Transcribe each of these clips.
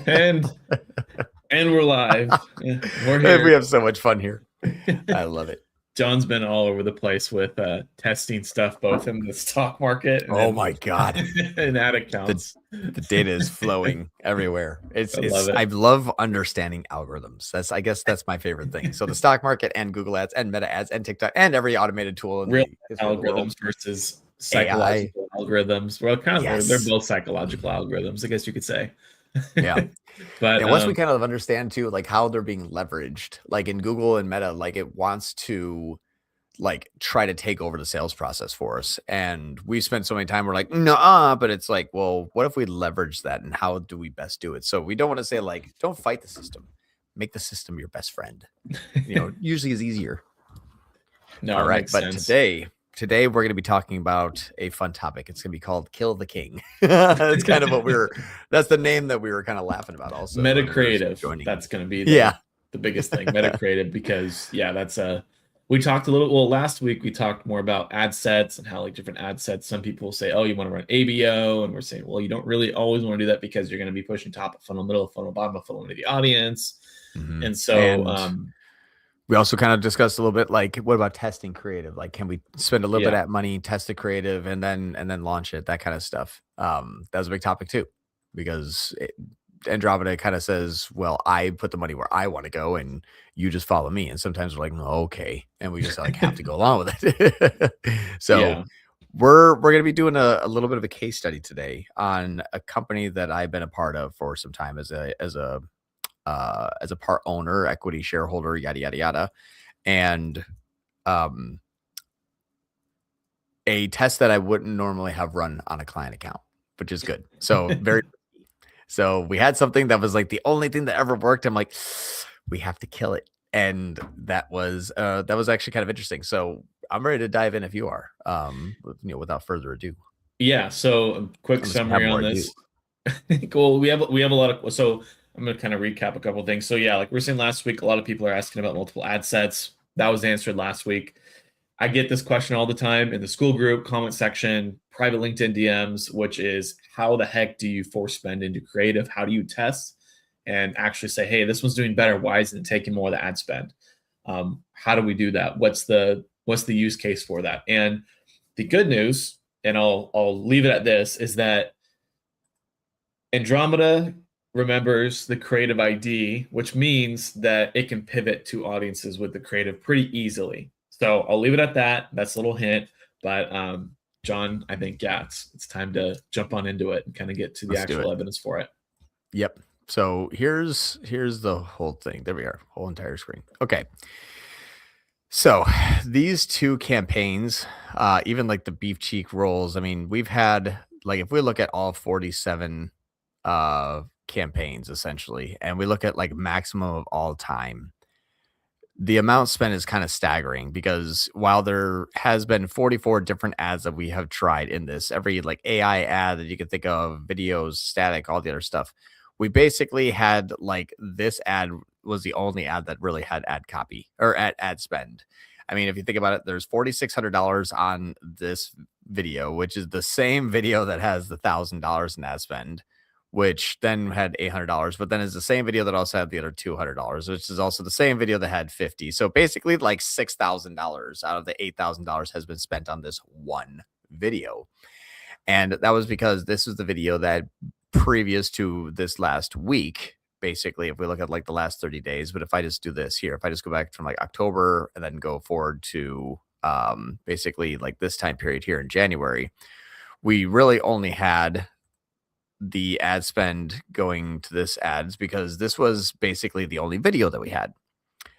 and and we're live. Yeah, we're We here. have so much fun here. I love it. John's been all over the place with testing stuff, both in the stock market and Oh then my God. in ad The accounts. the data is flowing everywhere. I love I it. love understanding algorithms. I guess that's my favorite thing. So the stock market and Google ads and Meta ads and TikTok and every automated tool in Real the history of the world. algorithms versus AI. psychological algorithms. Well, kind of they're Yes. both psychological algorithms, I guess you could say. Yeah. But And once we kind of understand too, like how they're being leveraged, like in Google and Meta, like it wants to like try to take over the sales process for us. And we spent so many time, we're like, no, but it's like, well, what if we leverage that and how do we best do it? So we don't want to say like, don't fight the system, make the system your best friend. Usually is easier. no, All it right. makes But sense. today we're going to be talking about a fun topic. It's going to be called Kill the King. That's kind of that's the name that we were kind of laughing about also. Meta When we were creative. joining. That's going to be Yeah. the biggest thing. Meta creative, because that's we talked a little. Well, last week we talked more about ad sets and how like different ad sets. Some people say, "Oh, you want to run ABO," and we're saying, "Well, you don't really always want to do that because you're going to be pushing top of funnel, middle of funnel, bottom of funnel into the audience." Mm-hmm. And so, we also kind of discussed a little bit like what about testing creative? Like, can we spend a little bit of money, test the creative, and then launch it? That kind of stuff. That was a big topic too, because Andromeda kind of says, "Well, I put the money where I want to go, and you just follow me." And sometimes we're like, "No, okay," and we just like have to go along with it. So we're going to be doing a little bit of a case study today on a company that I've been a part of for some time as a part owner, equity shareholder, yada yada yada, and a test that I wouldn't normally have run on a client account, which is good. So so we had something that was like the only thing that ever worked. I'm like, we have to kill it, and that was actually kind of interesting. So I'm ready to dive in if you are, without further ado. Yeah. So a quick summary on this. Cool. We have a lot of so. I'm going to kind of recap a couple of things. So yeah, like we were saying last week, a lot of people are asking about multiple ad sets. That was answered last week. I get this question all the time in the school group, comment section, private LinkedIn DMs, which is how the heck do you force spend into creative? How do you test and actually say, hey, this one's doing better. Why isn't it taking more of the ad spend? How do we do that? What's the use case for that? And the good news, and I'll leave it at this, is that Andromeda remembers the creative ID, which means that it can pivot to audiences with the creative pretty easily. So I'll leave it at that. That's a little hint. But John, I think, it's time to jump on into it and kind of get to the actual evidence for it. Yep. So here's the whole thing. There we are. Whole entire screen. Okay. So these two campaigns, even like the beef cheek rolls, I mean, we've had, like, if we look at all 47 campaigns essentially, and we look at like maximum of all time, the amount spent is kind of staggering, because while there has been 44 different ads that we have tried in this, every like AI ad that you could think of, videos, static, all the other stuff, we basically had like this ad was the only ad that really had ad copy or ad spend. I mean, if you think about it, there's $4,600 on this video, which is the same video that has the $1,000 in ad spend, which then had $800, but then is the same video that also had the other $200, which is also the same video that had 50. So basically like $6,000 out of the $8,000 has been spent on this one video. And that was because this was the video that previous to this last week, basically, if we look at like the last 30 days, but if I just do this here, if I just go back from like October and then go forward to basically like this time period here in January, we really only had the ad spend going to this ads because this was basically the only video that we had.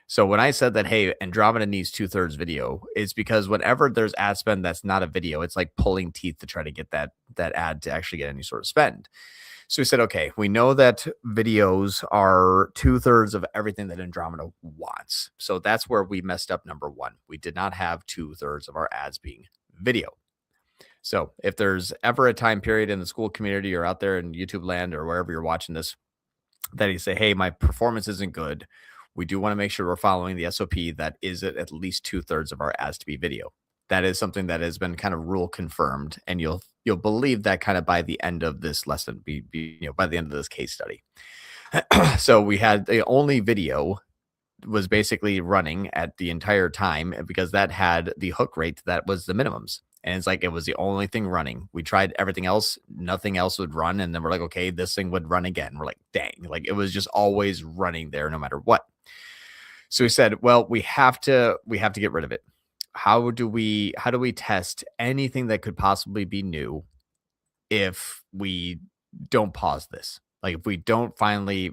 So when I said that, hey, Andromeda needs 2/3 video, it's because whenever there's ad spend that's not a video, it's like pulling teeth to try to get that ad to actually get any sort of spend. So we said, okay, we know that videos are 2/3 of everything that Andromeda wants. So that's where we messed up. Number one, we did not have 2/3 of our ads being video. So if there's ever a time period in the school community or out there in YouTube land or wherever you're watching this, that you say, hey, my performance isn't good, we do want to make sure we're following the SOP that is at least 2/3 of our ads to be video. That is something that has been kind of rule confirmed, and you'll believe that kind of by the end of this lesson, by the end of this case study. So we had the only video was basically running at the entire time because that had the hook rate that was the minimums. And it's like it was the only thing running. We tried everything else, nothing else would run. And then we're like, okay, this thing would run again. We're like, dang, like it was just always running there no matter what. So we said, well, we have to get rid of it. How do we test anything that could possibly be new if we don't pause this? Like if we don't finally,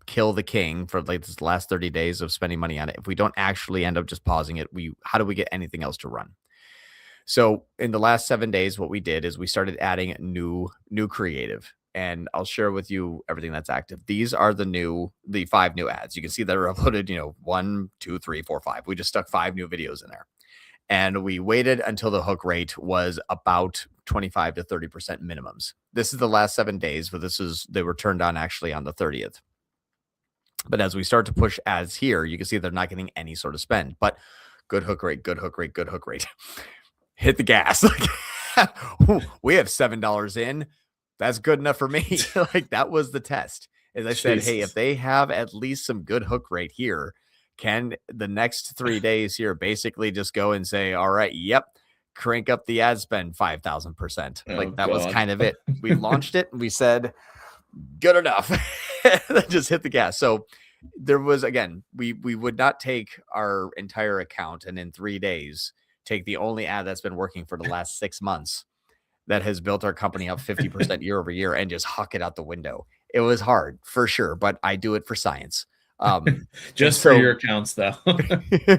kill the king for like this last 30 days of spending money on it, if we don't actually end up just pausing it, how do we get anything else to run? So in the last 7 days, what we did is we started adding new creative, and I'll share with you everything that's active. These are the 5 new ads. You can see that are uploaded, 1, 2, 3, 4, 5. We just stuck 5 new videos in there. And we waited until the hook rate was about 25 to 30% minimums. This is the last 7 days, but they were turned on actually on the 30th. But as we start to push ads here, you can see they're not getting any sort of spend, but good hook rate, good hook rate, good hook rate. Hit the gas. We have $7 in. That's good enough for me. Like that was the test. As I said, hey, if they have at least some good hook rate here, can the next 3 days here basically just go and say, all right, yep, crank up the ad spend 5,000%. Like that was kind of it. We launched it and we said, good enough. Just hit the gas. So there was, again, we would not take our entire account and in 3 days take the only ad that's been working for the last 6 months that has built our company up 50% year over year and just huck it out the window. It was hard for sure, but I do it for science. Just for your accounts, though.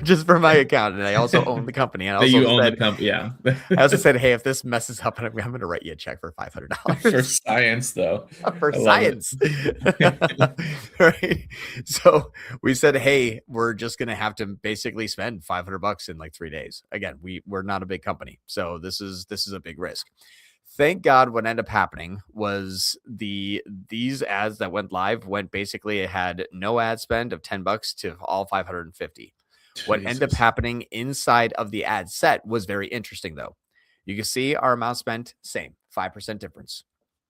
Just for my account, and I also own the company. And you own the company, yeah. I also said, hey, if this messes up, I'm going to write you a check for $500 for science, though. For science, right? So we said, hey, we're just going to have to basically spend $500 in like 3 days. Again, we're not a big company, so this is a big risk. Thank God what ended up happening was these ads that went live basically, it had no ad spend of $10 to all 550. Jesus. What ended up happening inside of the ad set was very interesting though. You can see our amount spent, same, 5% difference.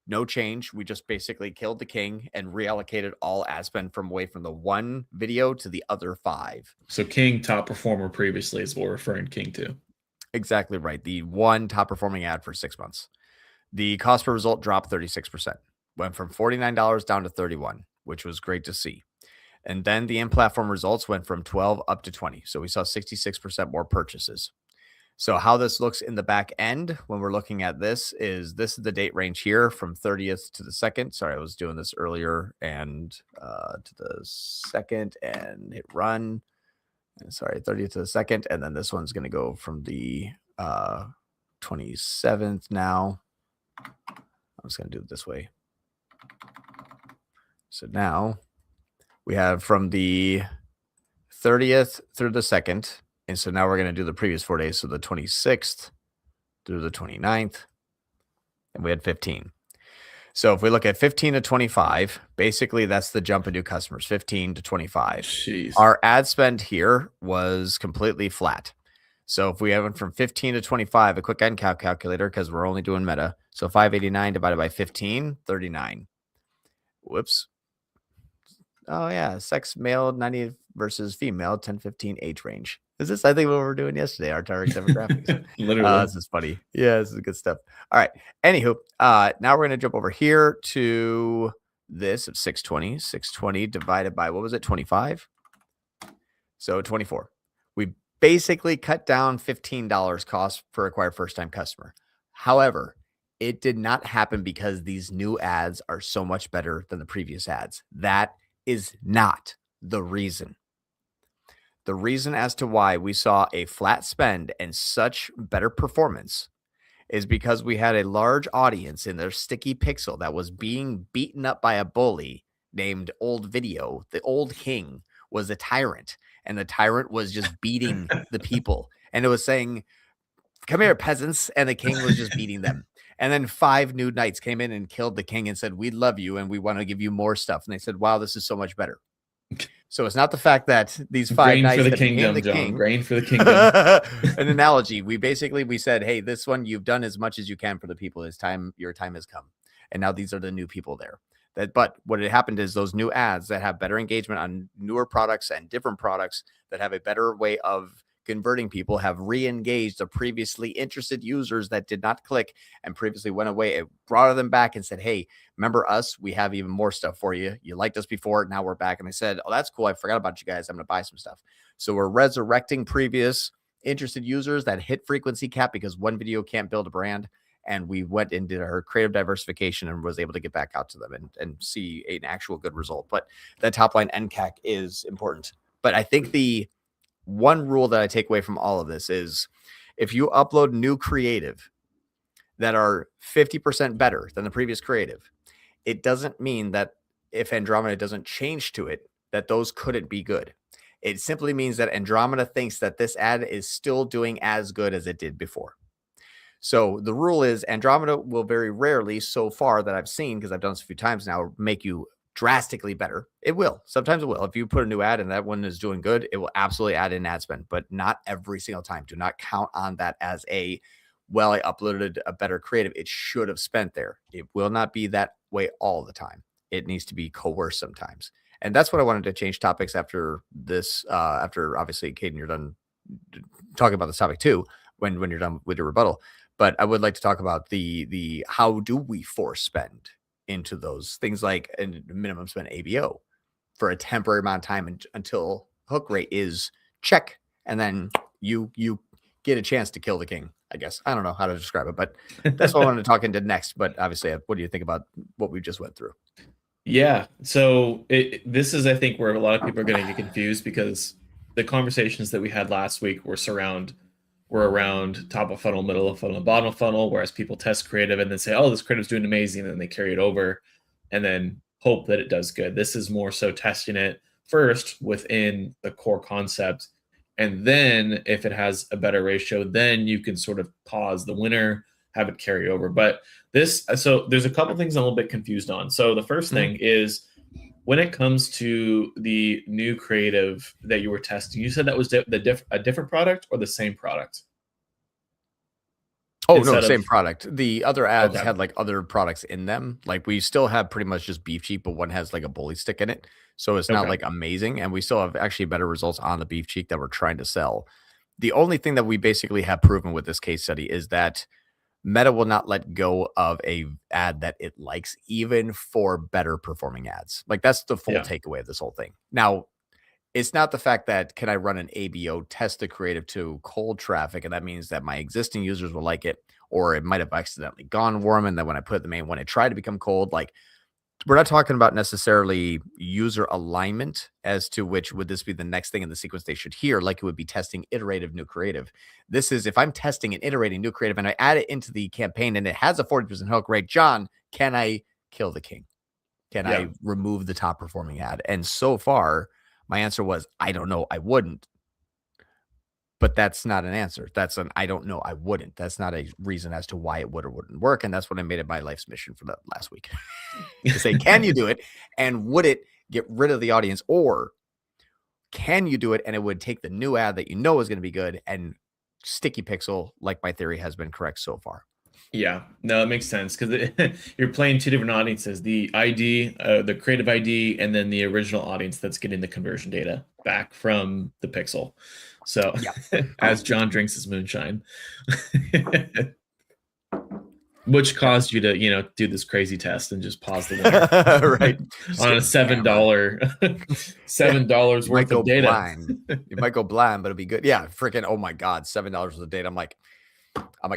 No change. We just basically killed the king and reallocated all ad spend from away from the one video to the other 5. So king, top performer previously is what we're referring king to. Exactly right. The one top performing ad for 6 months. The cost per result dropped 36%, went from $49 down to $31, which was great to see. And then the in-platform results went from 12 up to 20. So we saw 66% more purchases. So how this looks in the back end when we're looking at this is the date range here from 30th to the 2nd. Sorry, I was doing this earlier and to the 2nd and hit run. Sorry, 30th to the 2nd. And then this one's going to go from the 27th now. I'm just going to do it this way. So now we have from the 30th through the 2nd. And so now we're going to do the previous 4 days. So the 26th through the 29th. And we had 15. So if we look at 15 to 25, basically that's the jump in new customers, 15 to 25. Jeez. Our ad spend here was completely flat. So if we went from 15 to 25, a quick end calculator, because we're only doing meta. So 589 divided by 15, 39. Whoops. Oh, yeah. Sex male 90 versus female 10, 15 age range. Is this, I think, what we were doing yesterday, our target demographics? Literally. This is funny. Yeah, this is good stuff. All right. Anywho, now we're going to jump over here to this of 620. 620 divided by, what was it, 25? So 24. We basically cut down $15 cost per acquired first-time customer. However, it did not happen because these new ads are so much better than the previous ads. That is not the reason. The reason as to why we saw a flat spend and such better performance is because we had a large audience in their sticky pixel that was being beaten up by a bully named Old Video. The old king was a tyrant, and the tyrant was just beating the people. And it was saying, come here, peasants. And the king was just beating them. And then 5 new knights came in and killed the king and said, we love you and we want to give you more stuff. And they said, wow, this is so much better. So it's not the fact that these five Grain for knights the that became kingdom, the John. king. Grain for the kingdom. An analogy. We said, hey, this one you've done as much as you can for the people. Your time has come, and now these are the new people there. But what had happened is those new ads that have better engagement on newer products and different products that have a better way of converting people have re-engaged the previously interested users that did not click and previously went away. It brought them back and said, hey, remember us? We have even more stuff for you. You liked us before. Now we're back. And they said, oh, that's cool. I forgot about you guys. I'm going to buy some stuff. So we're resurrecting previous interested users that hit frequency cap because one video can't build a brand. And we went and did our creative diversification and was able to get back out to them and see an actual good result. But that top line NCAC is important. But I think the one rule that I take away from all of this is if you upload new creative that are 50% better than the previous creative, it doesn't mean that if Andromeda doesn't change to it, that those couldn't be good. It simply means that Andromeda thinks that this ad is still doing as good as it did before. So the rule is Andromeda will very rarely, so far that I've seen, because I've done this a few times now, make you drastically better. It will. Sometimes it will. If you put a new ad and that one is doing good, it will absolutely add in ad spend, but not every single time. Do not count on that as I uploaded a better creative. It should have spent there. It will not be that way all the time. It needs to be coerced sometimes. And that's what I wanted to change topics after this, after obviously, Caden, you're done talking about this topic too, when you're done with your rebuttal. But I would like to talk about the how do we force spend into those things like a minimum spend ABO for a temporary amount of time until hook rate is check, and then you get a chance to kill the king. I guess I don't know how to describe it, but that's what I wanted to talk into next. But obviously, what do you think about what we just went through? Yeah, so this is, I think, where a lot of people are going to get confused because the conversations that we had last week were around top of funnel, middle of funnel, and bottom of funnel, whereas people test creative and then say, oh, this creative's doing amazing, and then they carry it over and then hope that it does good. This is more so testing it first within the core concept. And then if it has a better ratio, then you can sort of pause the winner, have it carry over. But so there's a couple things I'm a little bit confused on. So the first thing is when it comes to the new creative that you were testing, you said that was a different product or the same product? Oh, no, same product. The other ads had like other products in them. Like we still have pretty much just beef cheek, but one has like a bully stick in it. So it's not like amazing. And we still have actually better results on the beef cheek that we're trying to sell. The only thing that we basically have proven with this case study is that Meta will not let go of a ad that it likes, even for better performing ads. Like that's the full takeaway of this whole thing. Now, it's not the fact that can I run an ABO, test the creative to cold traffic, and that means that my existing users will like it, or it might have accidentally gone warm, and then when I put the main one, it tried to become cold. Like we're not talking about necessarily user alignment as to which would this be the next thing in the sequence they should hear, like it would be testing iterative new creative. This is if I'm testing and iterating new creative and I add it into the campaign and it has a 40% hook rate, John, can I kill the king? Can I remove the top performing ad? And so far, my answer was, I don't know, I wouldn't. But that's not an answer. That's an I don't know, I wouldn't. That's not a reason as to why it would or wouldn't work. And that's what I made it my life's mission for the last week. To say, can you do it? And would it get rid of the audience? Or can you do it and it would take the new ad that you know is going to be good and sticky pixel, like my theory has been correct so far? Yeah, no, it makes sense because you're playing two different audiences: the ID, the creative ID, and then the original audience that's getting the conversion data back from the pixel. So, as John drinks his moonshine, which caused you to, do this crazy test and just pause the winner, right? On a $7 worth of data. Blind. You might go blind, but it'll be good. Yeah, freaking! Oh my God, $7 worth of data.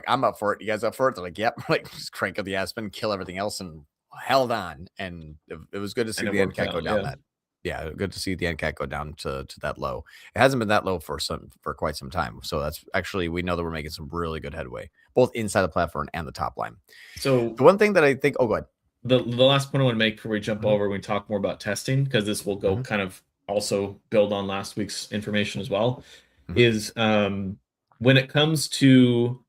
I'm up for it. You guys up for it? They're like, yep. Like, just crank up the ad spend, kill everything else, and held on. And it was good to see the NCAC go down that. Yeah, good to see the NCAC go down to that low. It hasn't been that low for quite some time. So that's actually, we know that we're making some really good headway, both inside the platform and the top line. So the one thing that I think, oh, go ahead. The last point I want to make before we jump over, we talk more about testing, because this will go kind of also build on last week's information as well, is when it comes to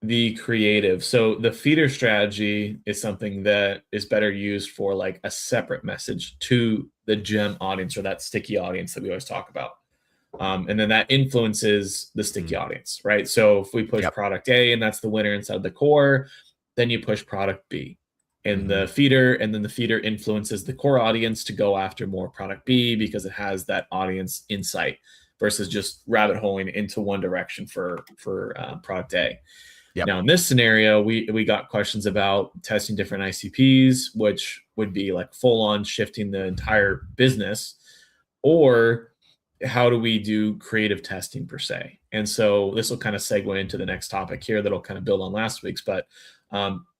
the creative. So the feeder strategy is something that is better used for like a separate message to the gem audience or that sticky audience that we always talk about. And then that influences the sticky audience, right? So if we push product A and that's the winner inside the core, then you push product B in the feeder, and then the feeder influences the core audience to go after more product B because it has that audience insight versus just rabbit holing into one direction for product A. Yep. Now in this scenario, we got questions about testing different ICPs, which would be like full on shifting the entire business, or how do we do creative testing per se? And so this will kind of segue into the next topic here that'll kind of build on last week's. But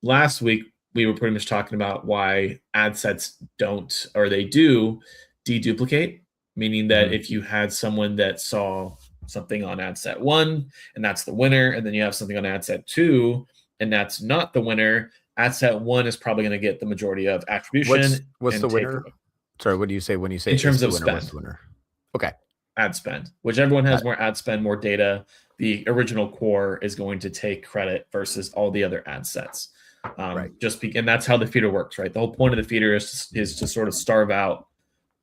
last week we were pretty much talking about why ad sets don't, or they do, deduplicate, meaning that if you had someone that saw something on ad set 1 and that's the winner, and then you have something on ad set 2 and that's not the winner, ad set 1 is probably going to get the majority of attribution. What's the winner? Sorry, what do you say when you say in terms of winner, spend? what's the winner? Okay. Ad spend. Whichever one has more ad spend, more data, the original core is going to take credit versus all the other ad sets. Right. And that's how the feeder works, right? The whole point of the feeder is to sort of starve out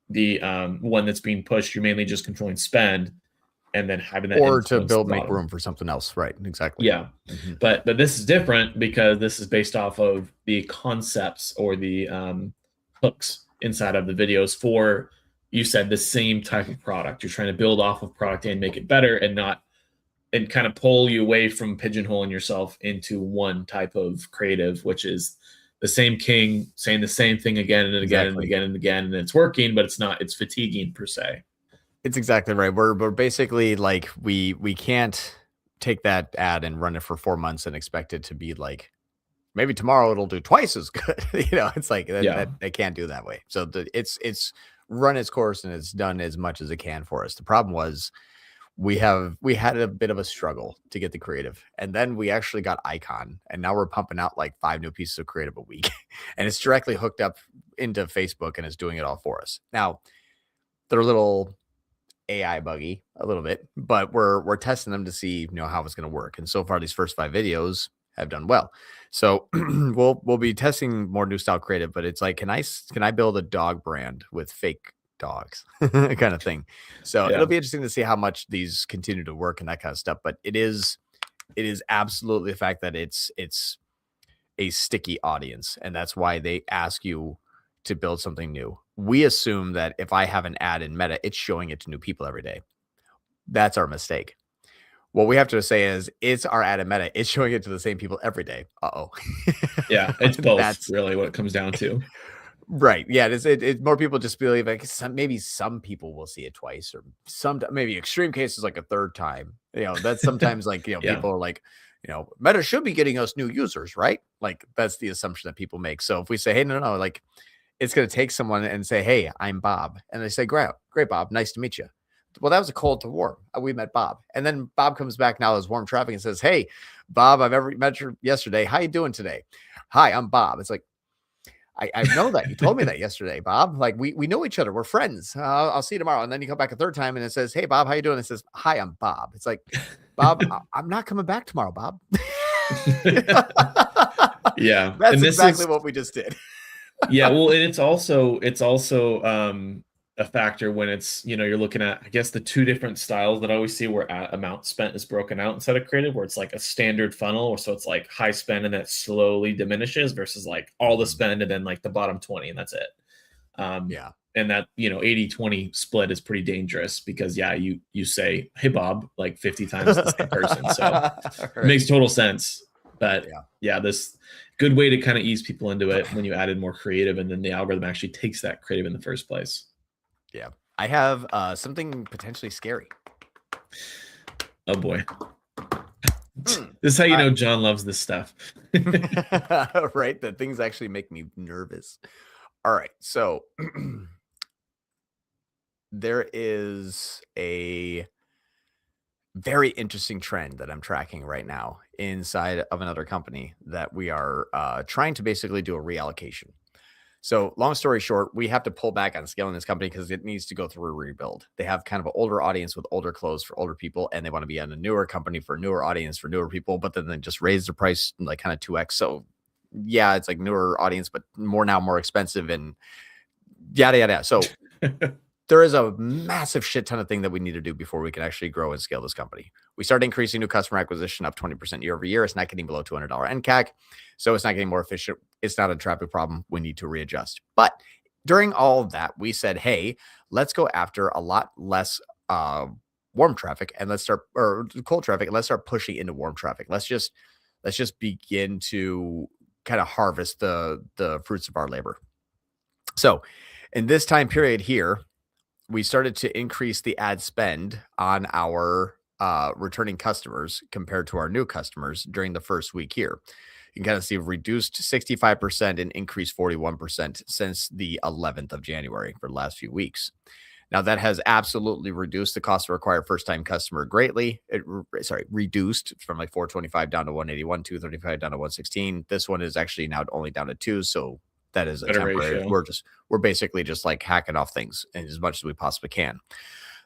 the one that's being pushed. You're mainly just controlling spend, and then having that, or to make room for something else, right? Exactly. Yeah. But this is different because this is based off of the concepts or the hooks inside of the videos for, you said, the same type of product. You're trying to build off of product A and make it better, and kind of pull you away from pigeonholing yourself into one type of creative, which is the same king saying the same thing again and again and again and again, and it's working, but it's fatiguing per se. It's exactly right. We're basically like, we can't take that ad and run it for 4 months and expect it to be like, maybe tomorrow it'll do twice as good. It's like that they can't do that way. So it's run its course and it's done as much as it can for us. The problem was we had a bit of a struggle to get the creative, and then we actually got Icon, and now we're pumping out like 5 new pieces of creative a week, and it's directly hooked up into Facebook and it's doing it all for us. Now they're a little AI buggy a little bit, but we're testing them to see how it's going to work. And so far, these first 5 videos have done well. So we'll be testing more new style creative, but it's like, can I build a dog brand with fake dogs kind of thing? So it'll be interesting to see how much these continue to work and that kind of stuff. But it is absolutely the fact that it's a sticky audience, and that's why they ask you to build something new. We assume that if I have an ad in Meta, it's showing it to new people every day. That's our mistake. What we have to say is, it's our ad in Meta. It's showing it to the same people every day. Yeah, it's both. That's really what it comes down to. Right. Yeah. It's more people just believe like maybe some people will see it twice, or maybe extreme cases like a third time. That's sometimes like, people are like, Meta should be getting us new users, right? Like that's the assumption that people make. So if we say, hey, no, like it's going to take someone and say, hey, I'm Bob. And they say, great, Bob. Nice to meet you. Well, that was a cold to warm. We met Bob. And then Bob comes back now as warm traffic and says, hey, Bob, I've met you yesterday. How you doing today? Hi, I'm Bob. It's like, I know that. You told me that yesterday, Bob. Like we know each other. We're friends. I'll see you tomorrow. And then you come back a third time and it says, hey, Bob, how you doing? It says, hi, I'm Bob. It's like, Bob, I'm not coming back tomorrow, Bob. Yeah. That's exactly what we just did. Yeah. Well, and it's also a factor when it's, you're looking at, I guess, the 2 different styles that I always see where amount spent is broken out inside of creative, where it's like a standard funnel, or so it's like high spend and that slowly diminishes versus like all the spend and then like the bottom 20 and that's it. And that 80-20 split is pretty dangerous because you say, hey Bob, like 50 times the same person, so it makes total sense. But this good way to kind of ease people into it when you added more creative, and then the algorithm actually takes that creative in the first place. Yeah. I have something potentially scary. Oh boy. This is how you know John loves this stuff. Right? That things actually make me nervous. All right. So there is a very interesting trend that I'm tracking right now inside of another company that we are trying to basically do a reallocation. So long story short, we have to pull back on scaling this company because it needs to go through a rebuild. They have kind of an older audience with older clothes for older people, and they want to be on a newer company for a newer audience for newer people, but then they just raise the price like kind of 2x. So yeah, it's like newer audience, but more expensive and yada, yada. So there is a massive shit ton of thing that we need to do before we can actually grow and scale this company. We started increasing new customer acquisition up 20% year over year. It's not getting below $200 NCAC. So it's not getting more efficient. It's not a traffic problem. We need to readjust. But during all of that, we said, hey, let's go after a lot less warm traffic and let's start, or cold traffic, and let's start pushing into warm traffic. Let's just begin to kind of harvest the fruits of our labor. So in this time period here, we started to increase the ad spend on our returning customers compared to our new customers during the first week here. You can kind of see reduced 65% and increased 41% since the 11th of January for the last few weeks. Now that has absolutely reduced the cost to acquire first-time customer greatly. Reduced from like 425 down to 181, 235 down to 116. This one is actually now only down to 2. So that is a temporary. Ratio. We're basically just like hacking off things as much as we possibly can.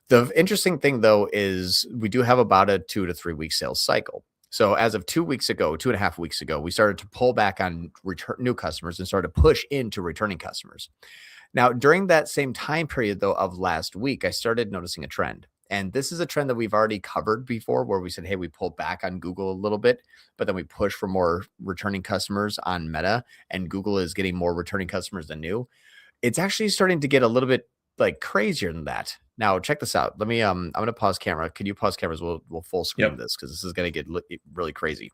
The interesting thing though is we do have about a 2 to 3 week sales cycle. So as of 2.5 weeks ago, we started to pull back on new customers and started to push into returning customers. Now, during that same time period though of last week, I started noticing a trend. And this is a trend that we've already covered before where we said, hey, we pulled back on Google a little bit, but then we push for more returning customers on Meta, and Google is getting more returning customers than new. It's actually starting to get a little bit like crazier than that. Now, check this out. Let me, I'm going to pause camera. Can you pause cameras? We'll full screen this because this is going to get really crazy.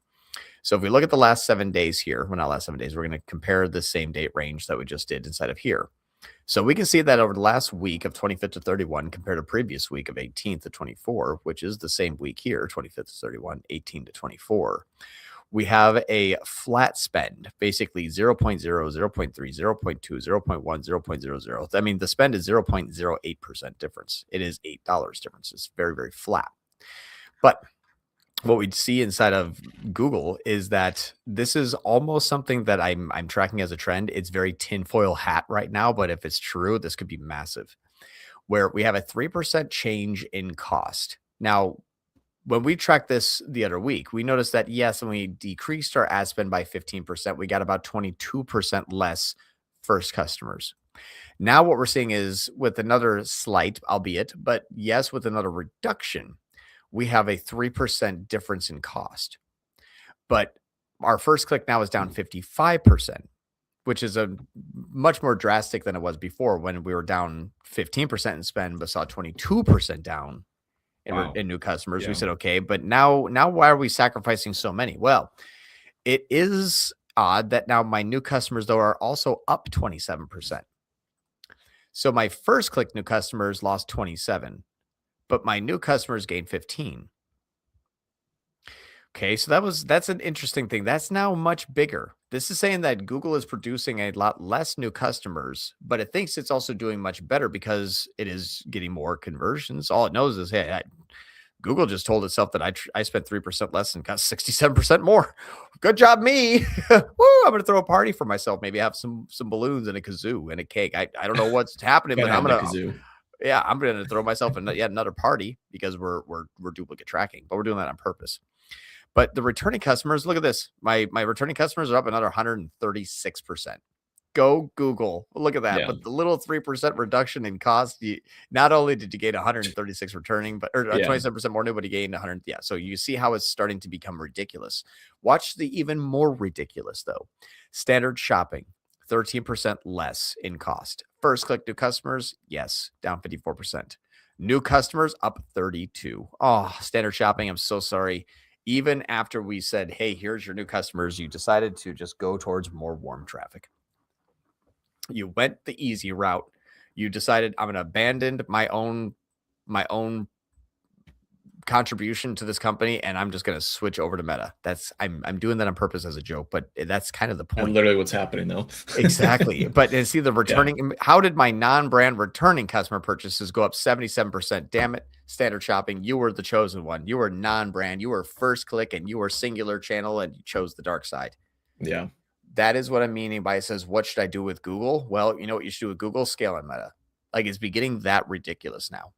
So if we look at the last 7 days here, well, not last 7 days, we're going to compare the same date range that we just did inside of here. So we can see that over the last week of 25th to 31 compared to previous week of 18th to 24, which is the same week here, 25th to 31, 18 to 24. We have a flat spend, basically 0.0, 0.3, 0.2, 0.1, 0.00. I mean, the spend is 0.08% difference. It is $8 difference. It's very, very flat. But what we see inside of Google is that this is almost something that I'm tracking as a trend. It's very tinfoil hat right now, but if it's true, this could be massive. Where we have a 3% change in cost. Now, when we tracked this the other week, we noticed that, yes, when we decreased our ad spend by 15%, we got about 22% less first customers. Now what we're seeing is with another slight, albeit, but yes, with another reduction, we have a 3% difference in cost. But our first click now is down 55%, which is a much more drastic than it was before when we were down 15% in spend, but saw 22% down in new customers. We said, okay, but now why are we sacrificing so many? Well, it is odd that now my new customers, though, are also up 27%. So my first click new customers lost 27, but my new customers gained 15. Okay, so that's an interesting thing. That's now much bigger. This is saying that Google is producing a lot less new customers, but it thinks it's also doing much better because it is getting more conversions. All it knows is, hey, Google just told itself that I spent 3% less and got 67% more. Good job, me. Woo, I'm going to throw a party for myself. Maybe have some balloons and a kazoo and a cake. I don't know what's happening, but I'm going to throw myself yet another party because we're duplicate tracking, but we're doing that on purpose. But the returning customers, look at this. My returning customers are up another 136%. Go Google. Look at that. Yeah. But the little 3% reduction in cost, not only did you gain 136 returning, but 27% more new, but you gained 100. Yeah. So you see how it's starting to become ridiculous. Watch the even more ridiculous, though. Standard shopping, 13% less in cost. First click new customers, yes, down 54%. New customers up 32. Oh, standard shopping. I'm so sorry. Even after we said, hey, here's your new customers, you decided to just go towards more warm traffic. You went the easy route. You decided I'm going to abandon my own contribution to this company, and I'm just going to switch over to Meta. I'm doing that on purpose as a joke, but that's kind of the point. And literally what's happening though. Exactly. But see the returning, how did my non-brand returning customer purchases go up 77%? Damn it. Standard shopping. You were the chosen one. You were non-brand. You were first click and you were singular channel and you chose the dark side. Yeah. That is what I'm meaning by it says, what should I do with Google? Well, you know what you should do with Google? Scale and Meta. Like, it's beginning that ridiculous now.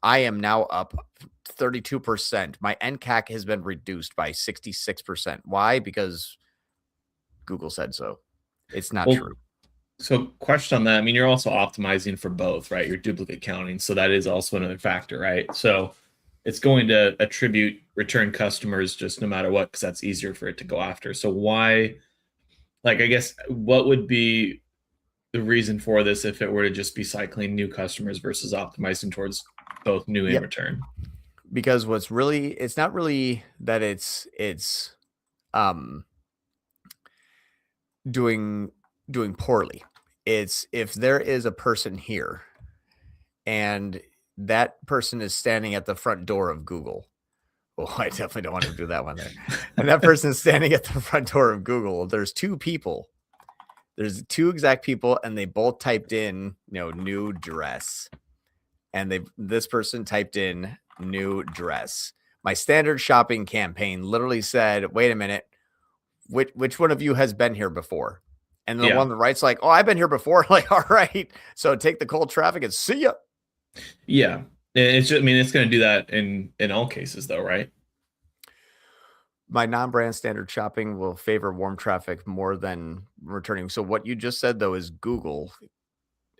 I am now up 32%. My NCAC has been reduced by 66%. Why? Because Google said so. It's not true. So question on that. I mean, you're also optimizing for both, right? You're duplicate counting. So that is also another factor, right? So it's going to attribute return customers just no matter what, because that's easier for it to go after. So why, like, I guess, what would be the reason for this if it were to just be cycling new customers versus optimizing towards both new and return? Because it's not really that it's doing poorly. It's if there is a person here and that person is standing at the front door of Google. Oh, I definitely don't want to do that one there. And that person is standing at the front door of Google. There's two people. There's two exact people, and they both typed in, new dress. And this person typed in new dress. My standard shopping campaign literally said, wait a minute, which one of you has been here before? And the one on the right's like, oh, I've been here before. Like, all right. So take the cold traffic and see ya. Yeah. It's just, I mean, it's going to do that in all cases though, right? My non-brand standard shopping will favor warm traffic more than returning. So what you just said though is Google,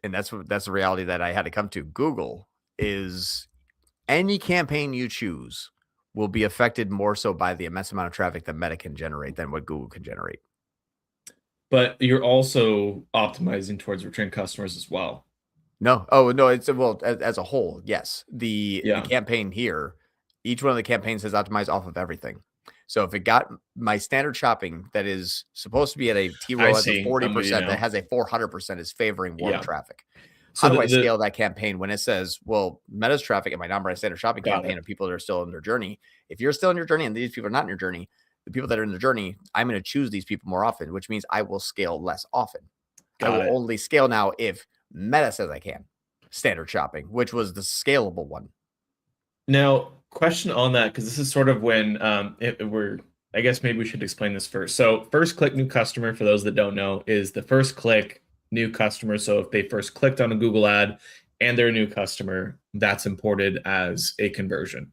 and that's the reality that I had to come to. Google is any campaign you choose will be affected more so by the immense amount of traffic that Meta can generate than what Google can generate. But you're also optimizing towards return customers as well. No. Oh, no. It's as a whole. Yes. The campaign here, each one of the campaigns has optimized off of everything. So if it got my standard shopping that is supposed to be at a T-row at a 40% that has a 400% is favoring warm traffic. How do I scale that campaign when it says, well, Meta's traffic and my non-brand standard shopping campaign are people that are still in their journey? If you're still in your journey and these people are not in your journey, the people that are in the journey, I'm going to choose these people more often, which means I will scale less often. I will only scale now if Meta says I can. Standard shopping, which was the scalable one. Now, question on that, because this is sort of when I guess maybe we should explain this first. So first click new customer, for those that don't know, is the first click new customer. So if they first clicked on a Google ad and they're a new customer, that's imported as a conversion.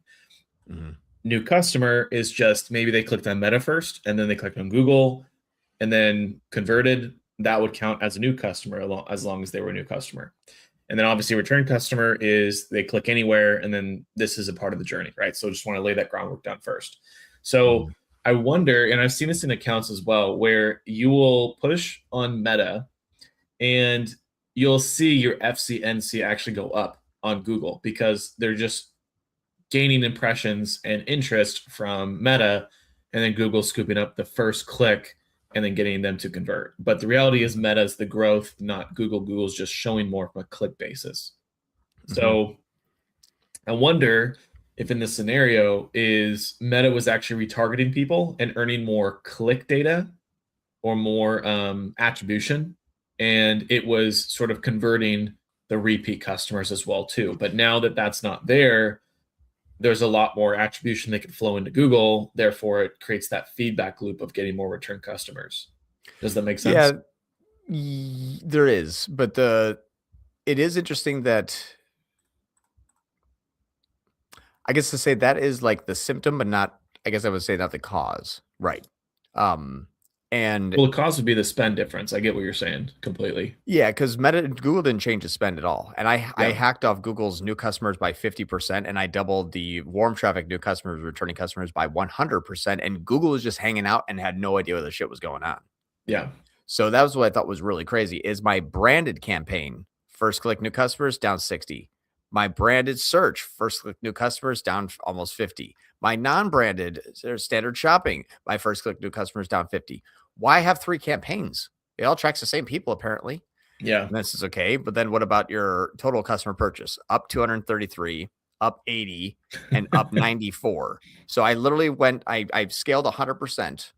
Mm-hmm. New customer is just maybe they clicked on Meta first and then they clicked on Google and then converted. That would count as a new customer as long as they were a new customer. And then obviously return customer is they click anywhere and then this is a part of the journey, right? So just want to lay that groundwork down first. So I wonder, and I've seen this in accounts as well, where you will push on Meta and you'll see your FCNC actually go up on Google because they're just gaining impressions and interest from Meta, and then Google scooping up the first click and then getting them to convert. But the reality is Meta's the growth, not Google. Google's just showing more from a click basis. Mm-hmm. So I wonder if in this scenario is Meta was actually retargeting people and earning more click data or more attribution, and it was sort of converting the repeat customers as well too. But now that that's not there, there's a lot more attribution that can flow into Google. Therefore, it creates that feedback loop of getting more return customers. Does that make sense? Yeah, there is. But it is interesting that I guess to say that is like the symptom, but not, I guess I would say not the cause. Right. And well, the cause would be the spend difference. I get what you're saying completely. Yeah, because Google didn't change the spend at all. And I hacked off Google's new customers by 50%, and I doubled the warm traffic new customers, returning customers by 100%. And Google was just hanging out and had no idea where the shit was going on. Yeah. So that was what I thought was really crazy is my branded campaign, first click new customers, down 60. My branded search, first click new customers, down almost 50. My non-branded standard shopping, my first click new customers, down 50. Why have 3 campaigns? It all tracks the same people, apparently. Yeah. And this is okay. But then what about your total customer purchase? Up 233, up 80, and up 94. So I literally I've scaled 100%,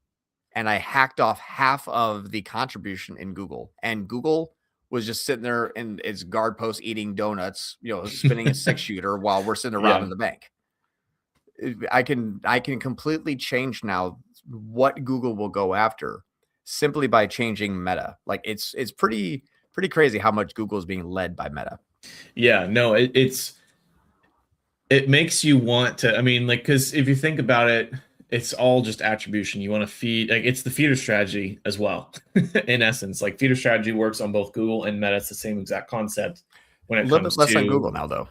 and I hacked off half of the contribution in Google. And Google was just sitting there in its guard post eating donuts, spinning a 6-shooter while we're sitting around in the bank. I can completely change now what Google will go after simply by changing Meta. Like it's pretty crazy how much Google is being led by Meta. Yeah, no, it makes you want to, I mean, like, because if you think about it, it's all just attribution. You want to feed, like, it's the feeder strategy as well, in essence. Like, feeder strategy works on both Google and Meta. It's the same exact concept when A it little bit comes less on to, Google now, though.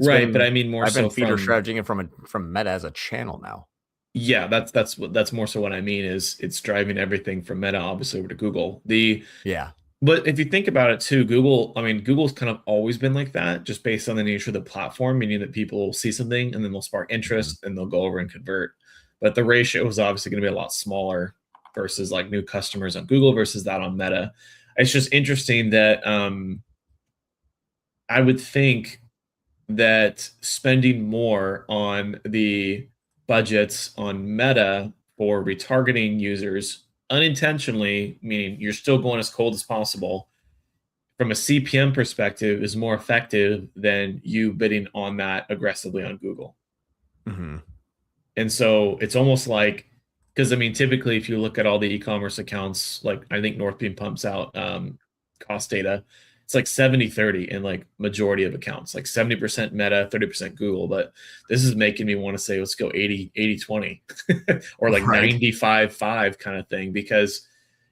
right. But I mean, more I've been so feeder from, strategizing it from Meta as a channel now. yeah, that's more so what I mean is it's driving everything from Meta, obviously, over to Google. Yeah. But if you think about it too, Google, I mean, Google's kind of always been like that, just based on the nature of the platform, meaning that people see something and then they'll spark Mhm. interest and they'll go over and convert. But the ratio is obviously going to be a lot smaller versus like new customers on Google versus that on Meta. It's just interesting that I would think that spending more on the budgets on Meta for retargeting users unintentionally, meaning you're still going as cold as possible from a CPM perspective is more effective than you bidding on that aggressively on Google. Mhm. And so it's almost like, because I mean, typically, if you look at all the e-commerce accounts, like I think Northbeam pumps out cost data, it's like 70-30 in like majority of accounts, like 70% Meta, 30% Google. But this is making me want to say, let's go 80-20 or like Right. 95-5 kind of thing, because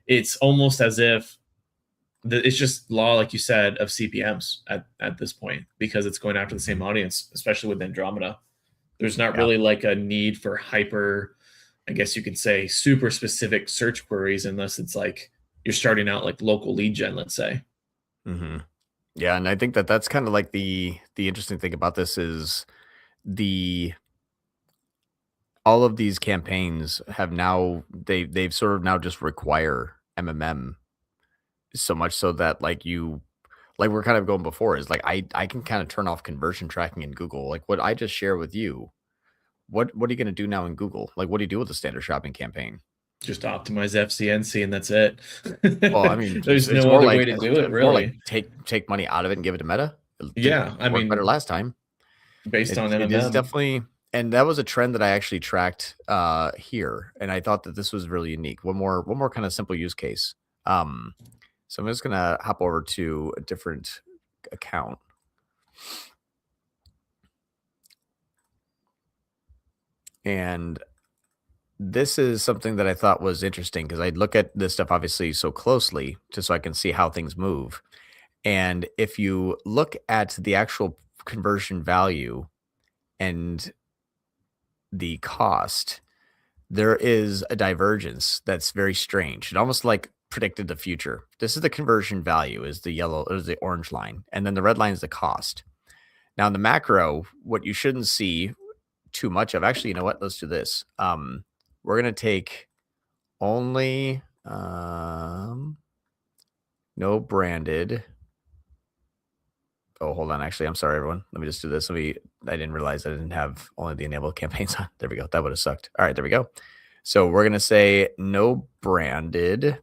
it's almost as if it's just law, like you said, of CPMs at this point because it's going after the same audience, especially with Andromeda. There's not Yeah. really like a need for hyper, I guess you could say, super specific search queries unless it's like you're starting out like local lead gen, let's say. Mhm. Yeah, and I think that that's kind of like the interesting thing about this is the all of these campaigns have now they've sort of now just require MMM so much so that like we're kind of going before is like I can kind of turn off conversion tracking in Google. Like what I just share with you, what are you going to do now in Google? Like what do you do with the standard shopping campaign? Just optimize FCNC and that's it. Well, I mean, There's it's no more other like way to do it, it's more like really. take money out of it and give it to Meta. It Yeah, I worked better mean, last time. based on It is MMM, definitely, and that was a trend that I actually tracked here, and I thought that this was really unique. One more kind of simple use case. Um, so I'm just gonna hop over to a different account, and this is something that I thought was interesting because I look at this stuff obviously so closely just so I can see how things move. And if you look at the actual conversion value and the cost, there is a divergence that's very strange. It almost like predicted the future. This is the conversion value, is the yellow or the orange line, and then the red line is the cost. Now in the macro, what you shouldn't see too much of. Actually, you know what? Let's do this. We're gonna take only no branded. Oh, hold on. Actually, I'm sorry, everyone. Let me just do this. I didn't realize I didn't have only the enabled campaigns on. There we go. That would have sucked. All right, there we go. So we're gonna say no branded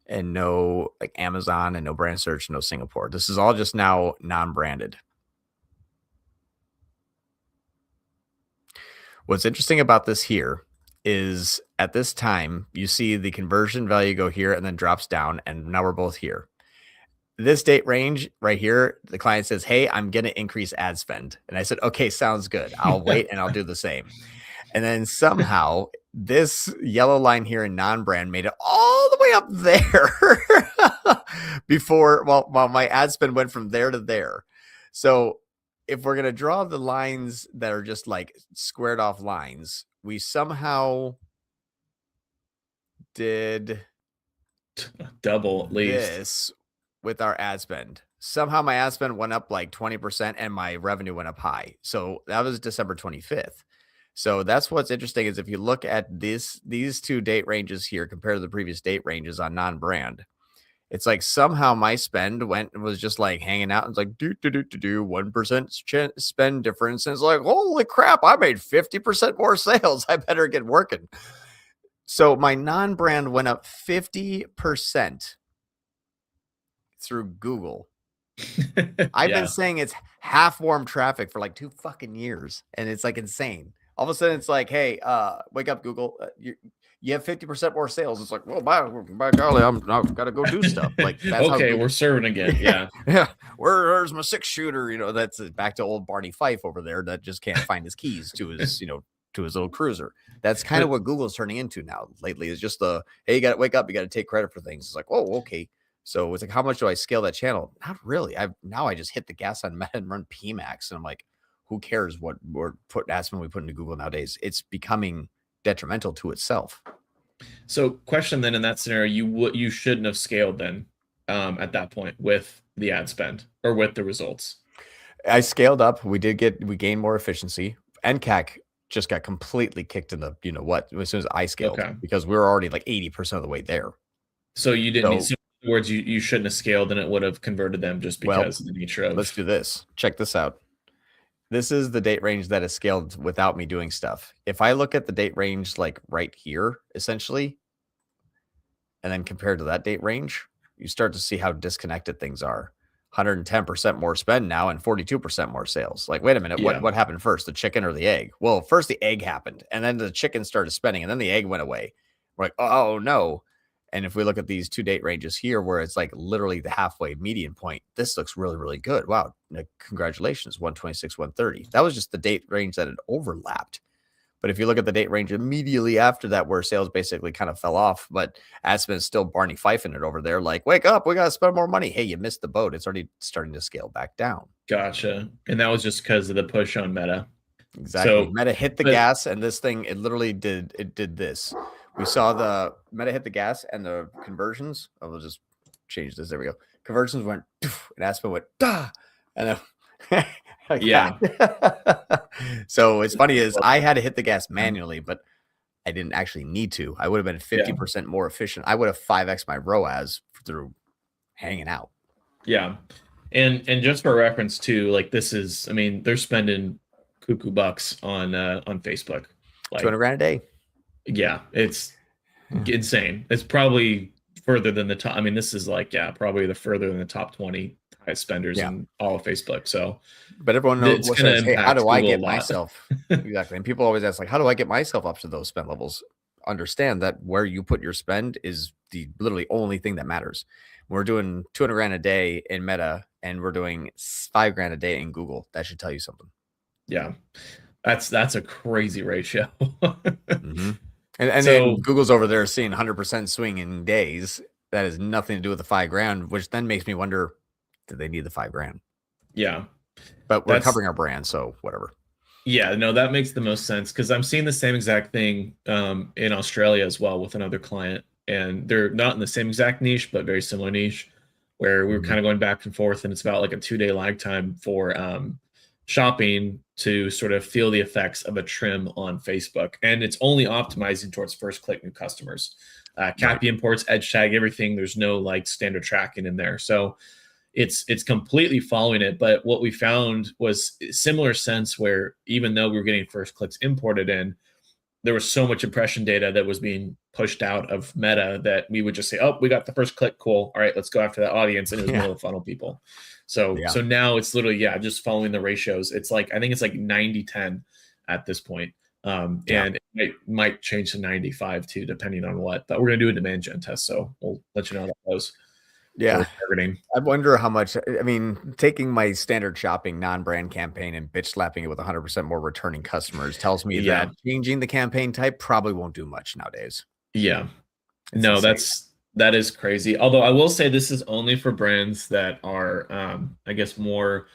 and no like Amazon and no brand search, no Singapore. This is all just now non-branded. What's interesting about this here is at this time, you see the conversion value go here and then drops down, and now we're both here. This date range right here, the client says, "Hey, I'm going to increase ad spend." And I said, "Okay, sounds good. I'll wait and I'll do the same." And then somehow this yellow line here in non-brand made it all the way up there before, while my ad spend went from there to there. So if we're going to draw the lines that are just like squared off lines, we somehow did double at least. this with our ad spend. Somehow my ad spend went up like 20% and my revenue went up high. So that was December 25th. So that's what's interesting is if you look at these two date ranges here compared to the previous date ranges on non-brand, it's like somehow my spend was just like hanging out. It's like 1% spend difference. And it's like, holy crap, I made 50% more sales. I better get working. So my non-brand went up 50% through Google. I've been saying it's half warm traffic for like 2 fucking years, and it's like insane. All of a sudden, it's like, hey, wake up, Google. you have 50% more sales. It's like, well, by golly, I've got to go do stuff. Like that's Okay, how we're serving again. Yeah. yeah. Where's my 6-shooter? That's back to old Barney Fife over there that just can't find his keys to his, to his little cruiser. That's kind of what Google's turning into now lately. Is just hey, you got to wake up, you got to take credit for things. It's like, oh, okay. So it's like, how much do I scale that channel? Not really. I just hit the gas on Meta and run PMax, and I'm like, who cares what ad spend we put into Google nowadays? It's becoming detrimental to itself. So, question then in that scenario, you shouldn't have scaled then at that point with the ad spend or with the results. I scaled up. We gained more efficiency. NCAC just got completely kicked in the as soon as I scaled, because we were already like 80% of the way there. So you didn't need, so in other words, you shouldn't have scaled, and it would have converted them just because of the nature of. Let's do this. Check this out. This is the date range that is scaled without me doing stuff. If I look at the date range like right here, essentially, and then compared to that date range, you start to see how disconnected things are. 110% more spend now and 42% more sales. Like, wait a minute, what happened first, the chicken or the egg? Well, first the egg happened, and then the chicken started spending, and then the egg went away. We're like, oh no. And if we look at these two date ranges here, where it's like literally the halfway median point, this looks really, really good. Wow. Congratulations. 126, 130. That was just the date range that had overlapped. But if you look at the date range immediately after that, where sales basically kind of fell off, but ad spend is still Barney Fifing it over there. Like, wake up, we got to spend more money. Hey, you missed the boat. It's already starting to scale back down. Gotcha. And that was just because of the push on Meta. Exactly. So, Meta hit the gas, and this thing, it literally did this. We saw the Meta hit the gas, and the conversions. I will just change this. There we go. Conversions went, and ad spend went, and then yeah. So it's funny is I had to hit the gas manually, but I didn't actually need to. I would have been 50% more efficient. I would have 5x my ROAS through hanging out. Yeah. And just for reference too, like this is, I mean, they're spending cuckoo bucks on Facebook. Like $200,000 a day. Yeah, it's insane. It's probably further than the top. I mean, this is like, probably the further than the top 20 highest spenders in all of Facebook. So, but everyone knows, says, hey, how do I get myself? Exactly. And people always ask, like, how do I get myself up to those spend levels? Understand that where you put your spend is the literally only thing that matters. We're doing $200,000 a day in Meta, and we're doing $5,000 a day in Google. That should tell you something. Yeah, that's a crazy ratio. Mm-hmm. And so, then Google's over there seeing 100% swing in days. That has nothing to do with the $5,000, which then makes me wonder, do they need the $5,000? Yeah. But we're covering our brand, so whatever. Yeah, no, that makes the most sense, because I'm seeing the same exact thing in Australia as well with another client. And they're not in the same exact niche, but very similar niche, where we were kind of going back and forth, and it's about like a 2-day lag time for shopping to sort of feel the effects of a trim on Facebook. And it's only optimizing towards first click new customers. CAPI imports, edge tag, everything. There's no like standard tracking in there. So it's completely following it. But what we found was a similar sense, where even though we were getting first clicks imported in, there was so much impression data that was being pushed out of Meta that we would just say, oh, we got the first click. Cool. All right, let's go after that audience. And it was middle of funnel people. So now it's literally, just following the ratios. It's like, I think it's like 90-10 at this point. And it might change to 95 too, depending on what, but we're going to do a demand gen test. So we'll let you know how that goes. Yeah. I wonder how much, I mean, taking my standard shopping non-brand campaign and bitch slapping it with 100% more returning customers tells me that changing the campaign type probably won't do much nowadays. Yeah. No, that is crazy. Although I will say this is only for brands that are, I guess, more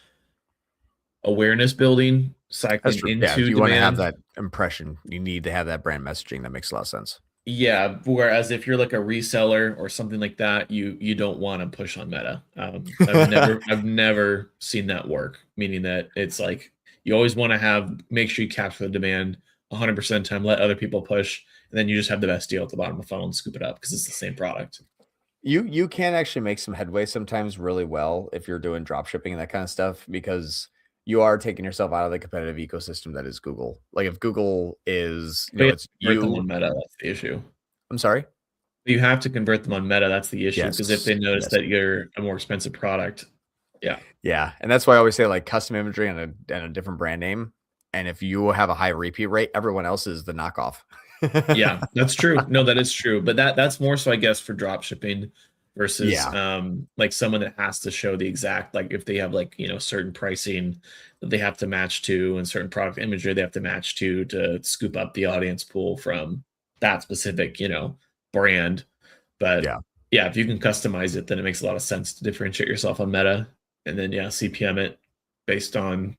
awareness building, cycling into if you want to have that impression, you need to have that brand messaging. That makes a lot of sense. Yeah. Whereas if you're like a reseller or something like that, you don't want to push on Meta. I've never seen that work. Meaning that it's like you always want to make sure you capture the demand 100% of the time, let other people push, and then you just have the best deal at the bottom of the funnel and scoop it up because it's the same product. You can actually make some headway sometimes really well if you're doing drop shipping and that kind of stuff, because you are taking yourself out of the competitive ecosystem that is Google. Like if Google is, it's you on Meta, that's the issue. I'm sorry. You have to convert them on Meta. That's the issue, because if they notice that you're a more expensive product, yeah, and that's why I always say like custom imagery and a different brand name. And if you have a high repeat rate, everyone else is the knockoff. Yeah, that's true. No, that is true. But that's more so, I guess, for drop shipping versus Yeah, like someone that has to show the exact, like if they have like, certain pricing that they have to match to and certain product imagery they have to match to scoop up the audience pool from that specific, brand. But yeah, yeah, if you can customize it, then it makes a lot of sense to differentiate yourself on Meta and then yeah, CPM it based on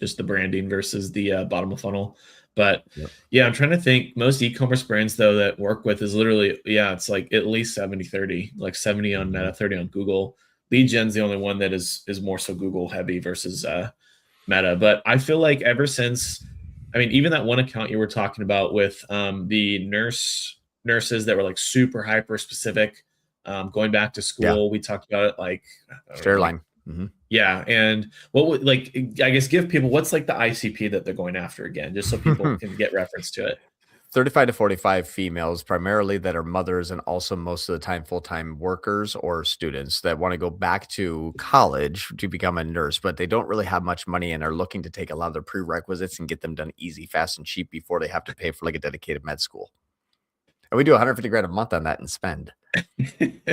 just the branding versus the bottom of funnel. But yep. yeah, I'm trying to think. Most e-commerce brands though that work with is literally, yeah, it's like at least 70-30, like 70 on Mhm. Meta, 30 on Google. Lead gen's the only one that is more so Google heavy versus Meta. But I feel like ever since, I mean, even that one account you were talking about with the nurses that were like super hyper specific, going back to Yeah, school, we talked about it like I don't know, like Fairline. Hmm. yeah, and what would like I guess give people what's like the ICP that they're going after again, just so people can get reference to it. 35 to 45 females, primarily that are mothers and also most of the time full time workers or students that want to go back to college to become a nurse, but they don't really have much money and are looking to take a lot of their prerequisites and get them done easy, fast, and cheap before they have to pay for like a dedicated med school. And we do 150 grand a month on that and spend.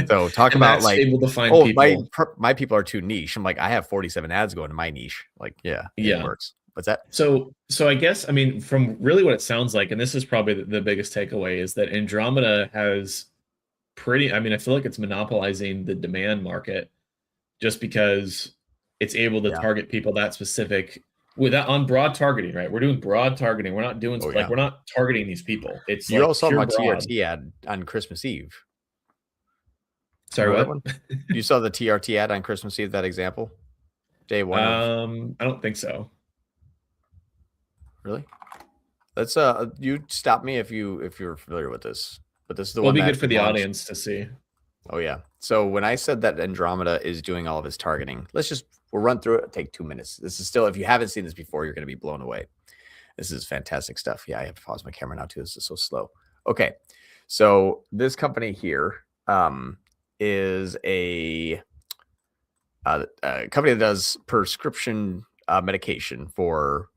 So talk And about that's like, able to find oh, people. my people are too niche. I'm like, I have 47 ads going to my niche. Like, yeah, it Yeah. works. What's that? So I guess I mean from really what it sounds like, and this is probably the biggest takeaway is that Andromeda has pretty. I mean, I feel like it's monopolizing the demand market just because it's able to Yeah. target people that specific without on broad targeting, right? We're doing broad targeting. We're not doing Oh like yeah. we're not targeting these people. It's You all like saw pure my broad. TRT ad on Christmas Eve. Sorry, Remember that what? one? You saw the TRT ad on Christmas Eve, that example? Day one of I don't think so. really? Let's you stop me if you're familiar with this. But this is the Well, one it'll be that good for we the launched. audience to see. Oh yeah. So when I said that Andromeda is doing all of his targeting, we'll run through it. Take 2 minutes. This is still, if you haven't seen this before, you're gonna be blown away. This is fantastic stuff. Yeah, I have to pause my camera now too. This is so slow. Okay. So this company here is a company that does prescription medication for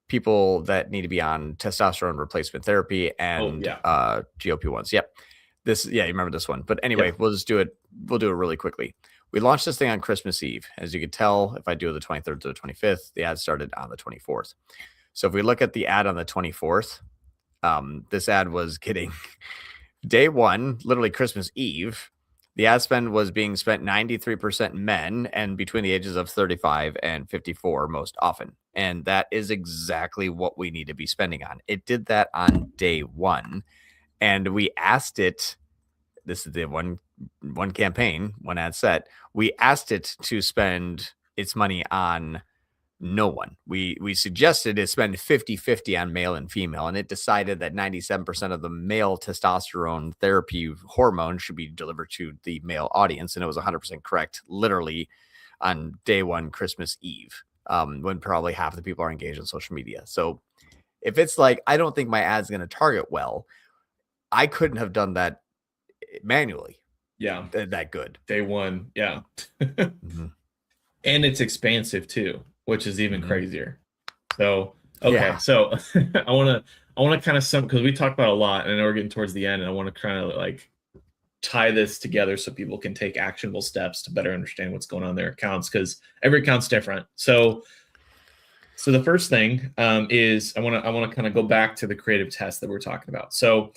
people that need to be on testosterone replacement therapy Oh and yeah. GLP-1s. Yep. You remember this one. But anyway, Yep. we'll just do it. We'll do it really quickly. We launched this thing on Christmas Eve. As you can tell, if I do the 23rd to the 25th, the ad started on the 24th. So if we look at the ad on the 24th, this ad was getting day one, literally Christmas Eve. The ad spend was being spent 93% men and between the ages of 35 and 54 most often. And that is exactly what we need to be spending on. It did that on day one. And we asked it, this is the one campaign, one ad set. We asked it to spend its money on no one. We suggested it spend 50-50 on male and female, and it decided that 97% of the male testosterone therapy hormone should be delivered to the male audience, and it was 100% correct, literally on day one, Christmas Eve, when probably half the people are engaged on social media. So if it's like, I don't think my ad's going to target well, I couldn't have done that manually. Yeah. That good. Day one. Yeah. Mm-hmm. And it's expansive too, which is even Mm-hmm. crazier. So okay, Yeah. so I want to kind of sum because we talked about a lot, and I know we're getting towards the end, and I want to kind of like tie this together so people can take actionable steps to better understand what's going on in their accounts because every account's different. So the first thing is I want to kind of go back to the creative test that we're talking about. So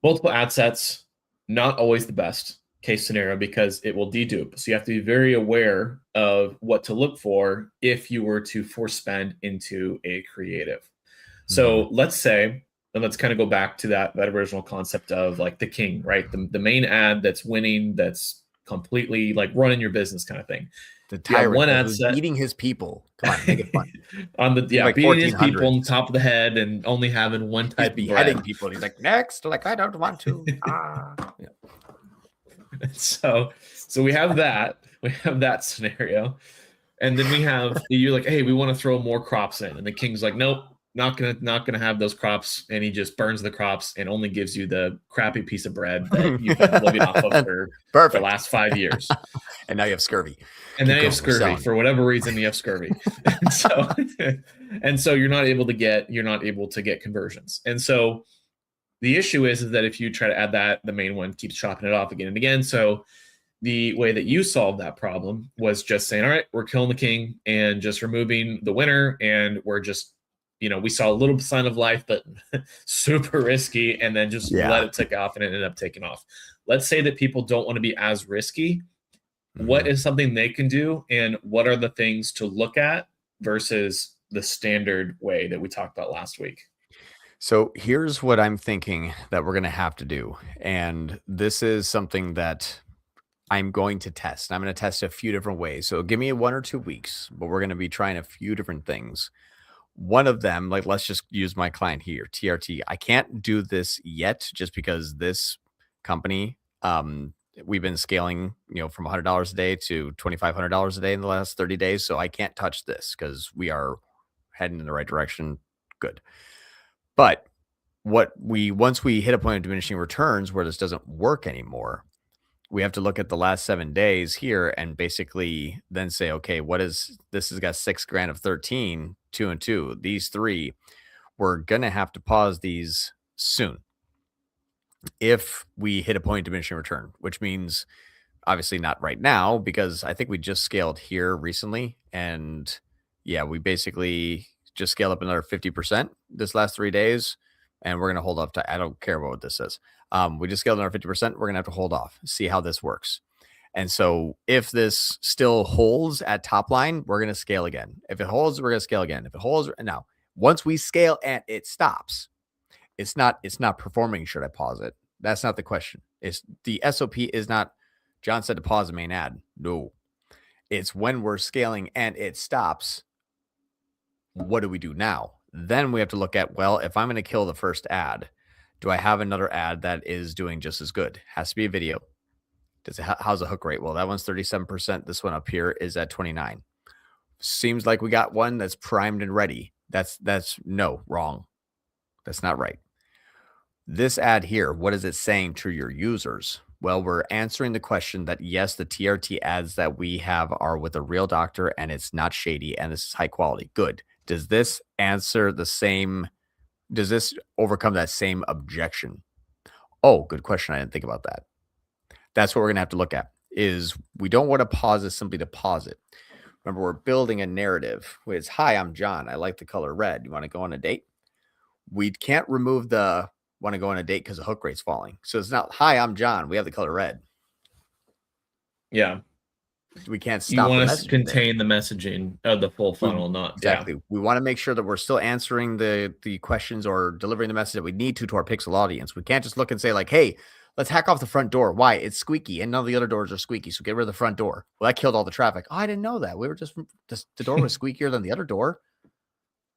multiple ad sets, not always the best case scenario because it will dedupe. So you have to be very aware of what to look for if you were to force spend into a creative. So let's say, and let's kind of go back to that original concept of like the king, right? The main ad that's winning, that's completely like running your business kind of thing. The You have tyrant one that ad was set beating his people. Come on, make it fun. on the Like beating his people on 1400s. top of the head and only having one He's type of beheading bread. people. And he's like, next. Like, I don't want to. Yeah. So we have that scenario, and then we have you're like, hey, we want to throw more crops in, and the king's like, nope, not gonna have those crops, and he just burns the crops and only gives you the crappy piece of bread that you've been living off of for the Perfect. last 5 years. And now you have scurvy. And then you have Keep going, we're scurvy selling. for whatever reason. You have scurvy, and so you're not able to get conversions. And so The issue is that if you try to add that, the main one keeps chopping it off again and again. So the way that you solved that problem was just saying, all right, we're killing the king and just removing the winner. And we're just, we saw a little sign of life, but super risky. And then just let it take off, and it ended up taking off. Let's say that people don't want to be as risky. What is something they can do? And what are the things to look at versus the standard way that we talked about last week? So here's what I'm thinking that we're going to have to do. And this is something that I'm going to test. I'm going to test a few different ways. So give me 1 or 2 weeks, but we're going to be trying a few different things. One of them, like, let's just use my client here, TRT. I can't do this yet just because this company, we've been scaling, from $100 a day to $2,500 a day in the last 30 days. So I can't touch this because we are heading in the right direction. Good. But once we hit a point of diminishing returns where this doesn't work anymore, we have to look at the last 7 days here and basically then say, okay, this has got $6,000 of 13, 2 and 2. These 3, we're going to have to pause these soon if we hit a point of diminishing return, which means obviously not right now, because I think we just scaled here recently. And yeah, we basically just scaled up another 50% this last 3 days. And we're going to hold off I don't care about what this says. We just scaled another 50%. We're going to have to hold off, see how this works. And so if this still holds at top line, we're going to scale again. If it holds, we're going to scale again. If it holds, now, once we scale and it stops, it's not performing. Should I pause it? That's not the question. It's the SOP is not, John said to pause the main ad. No, it's when we're scaling and it stops. What do we do now? Then we have to look at, well, if I'm going to kill the first ad, do I have another ad that is doing just as good? Has to be a video. How's the hook rate? Well, that one's 37%. This one up here is at 29. Seems like we got one that's primed and ready. That's no, wrong. That's not right. This ad here, what is it saying to your users? Well, we're answering the question that yes, the TRT ads that we have are with a real doctor and it's not shady and this is high quality. Good. Does this answer the same? Does this overcome that same objection? Oh, good question. I didn't think about that. That's what we're going to have to look at. Is we don't want to pause this simply to pause it. Remember, we're building a narrative. It's, hi, I'm John. I like the color red. You want to go on a date? We can't remove the want to go on a date because the hook rate's falling. So it's not, hi, I'm John. We have the color red. Yeah. We can't stop. You want to contain the messaging of the full funnel, not exactly. Yeah. We want to make sure that we're still answering the questions or delivering the message that we need to our pixel audience. We can't just look and say like, hey, let's hack off the front door. Why? It's squeaky and none of the other doors are squeaky. So get rid of the front door. Well, that killed all the traffic. Oh, I didn't know that. We were just the door was squeakier than the other door.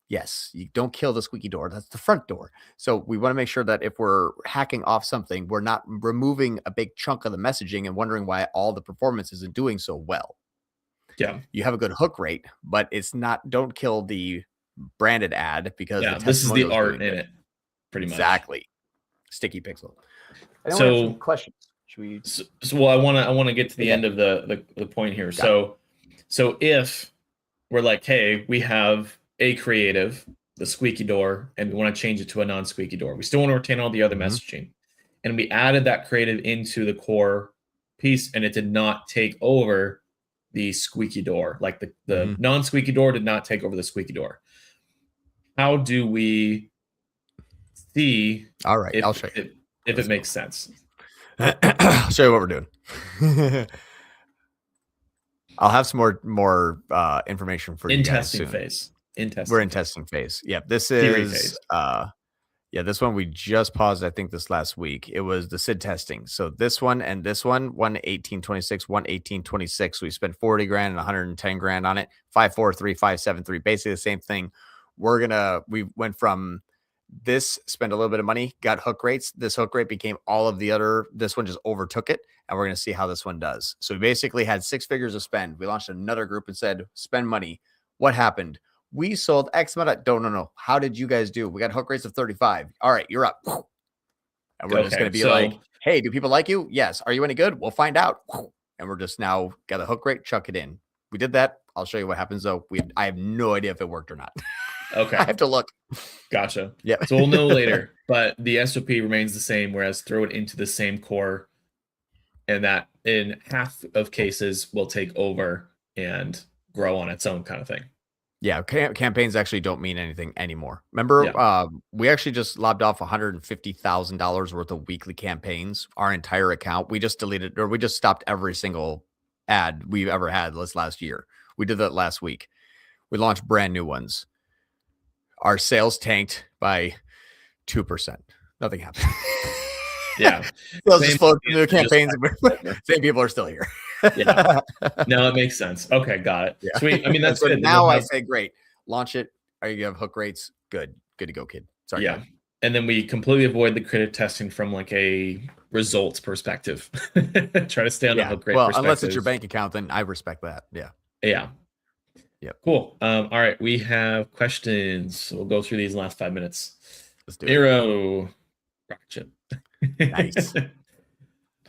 Yes, you don't kill the squeaky door. That's the front door. So we want to make sure that if we're hacking off something, we're not removing a big chunk of the messaging and wondering why all the performance isn't doing so well. Yeah. You have a good hook rate, but it's not, don't kill the branded ad because this is the art in it. Pretty much. Exactly. Sticky pixel. So questions. Should we? Well, I want to get to the end of the point here. So if we're like, hey, we have a creative, the squeaky door, and we want to change it to a non-squeaky door. We still want to retain all the other messaging. And we added that creative into the core piece, and it did not take over the squeaky door. Like the non-squeaky door did not take over the squeaky door. How do we see? All right, I'll show you. If it makes sense. I'll show you what we're doing. I'll have some more information for you guys soon. We're in testing phase. Yeah, this is this one we just paused, I think, this last week. It was the SID testing. So this one and this one 1826, 1826. We spent 40 grand and 110 grand on it. 543, 573, basically the same thing. We went from this, spent a little bit of money, got hook rates. This hook rate became all of the other. This one just overtook it. And we're going to see how this one does. So we basically had 6 figures of spend. We launched another group and said, spend money. What happened? We sold X amount of, no. How did you guys do? We got hook rates of 35. All right, you're up. And we're just going to be like, hey, do people like you? Yes. Are you any good? We'll find out. And we're just now got a hook rate, chuck it in. We did that. I'll show you what happens though. I have no idea if it worked or not. Okay. I have to look. Gotcha. Yeah. So we'll know later, but the SOP remains the same, whereas throw it into the same core, and that in half of cases will take over and grow on its own kind of thing. Yeah, campaigns actually don't mean anything anymore. Remember, Yeah. we actually just lobbed off $150,000 worth of weekly campaigns, our entire account. We just deleted, or we just stopped every single ad we've ever had this last year. We did that last week. We launched brand new ones. Our sales tanked by 2%. Nothing happened. Yeah. Sales just flowed through the Just campaigns. Same people are still here. yeah. No, it makes sense. Okay, got it. Yeah. Sweet. I mean, that's so good. now I say, great, launch it. Are you have hook rates? Good to go, kid. Sorry. Yeah. And then we completely avoid the credit testing from like a results perspective. Try to stay on a hook rate well, perspective. unless it's your bank account, then I respect that. Yeah. Yeah. Yep. Cool. All right. We have questions. We'll go through these last 5 minutes. Let's do Miro. Gotcha. Nice.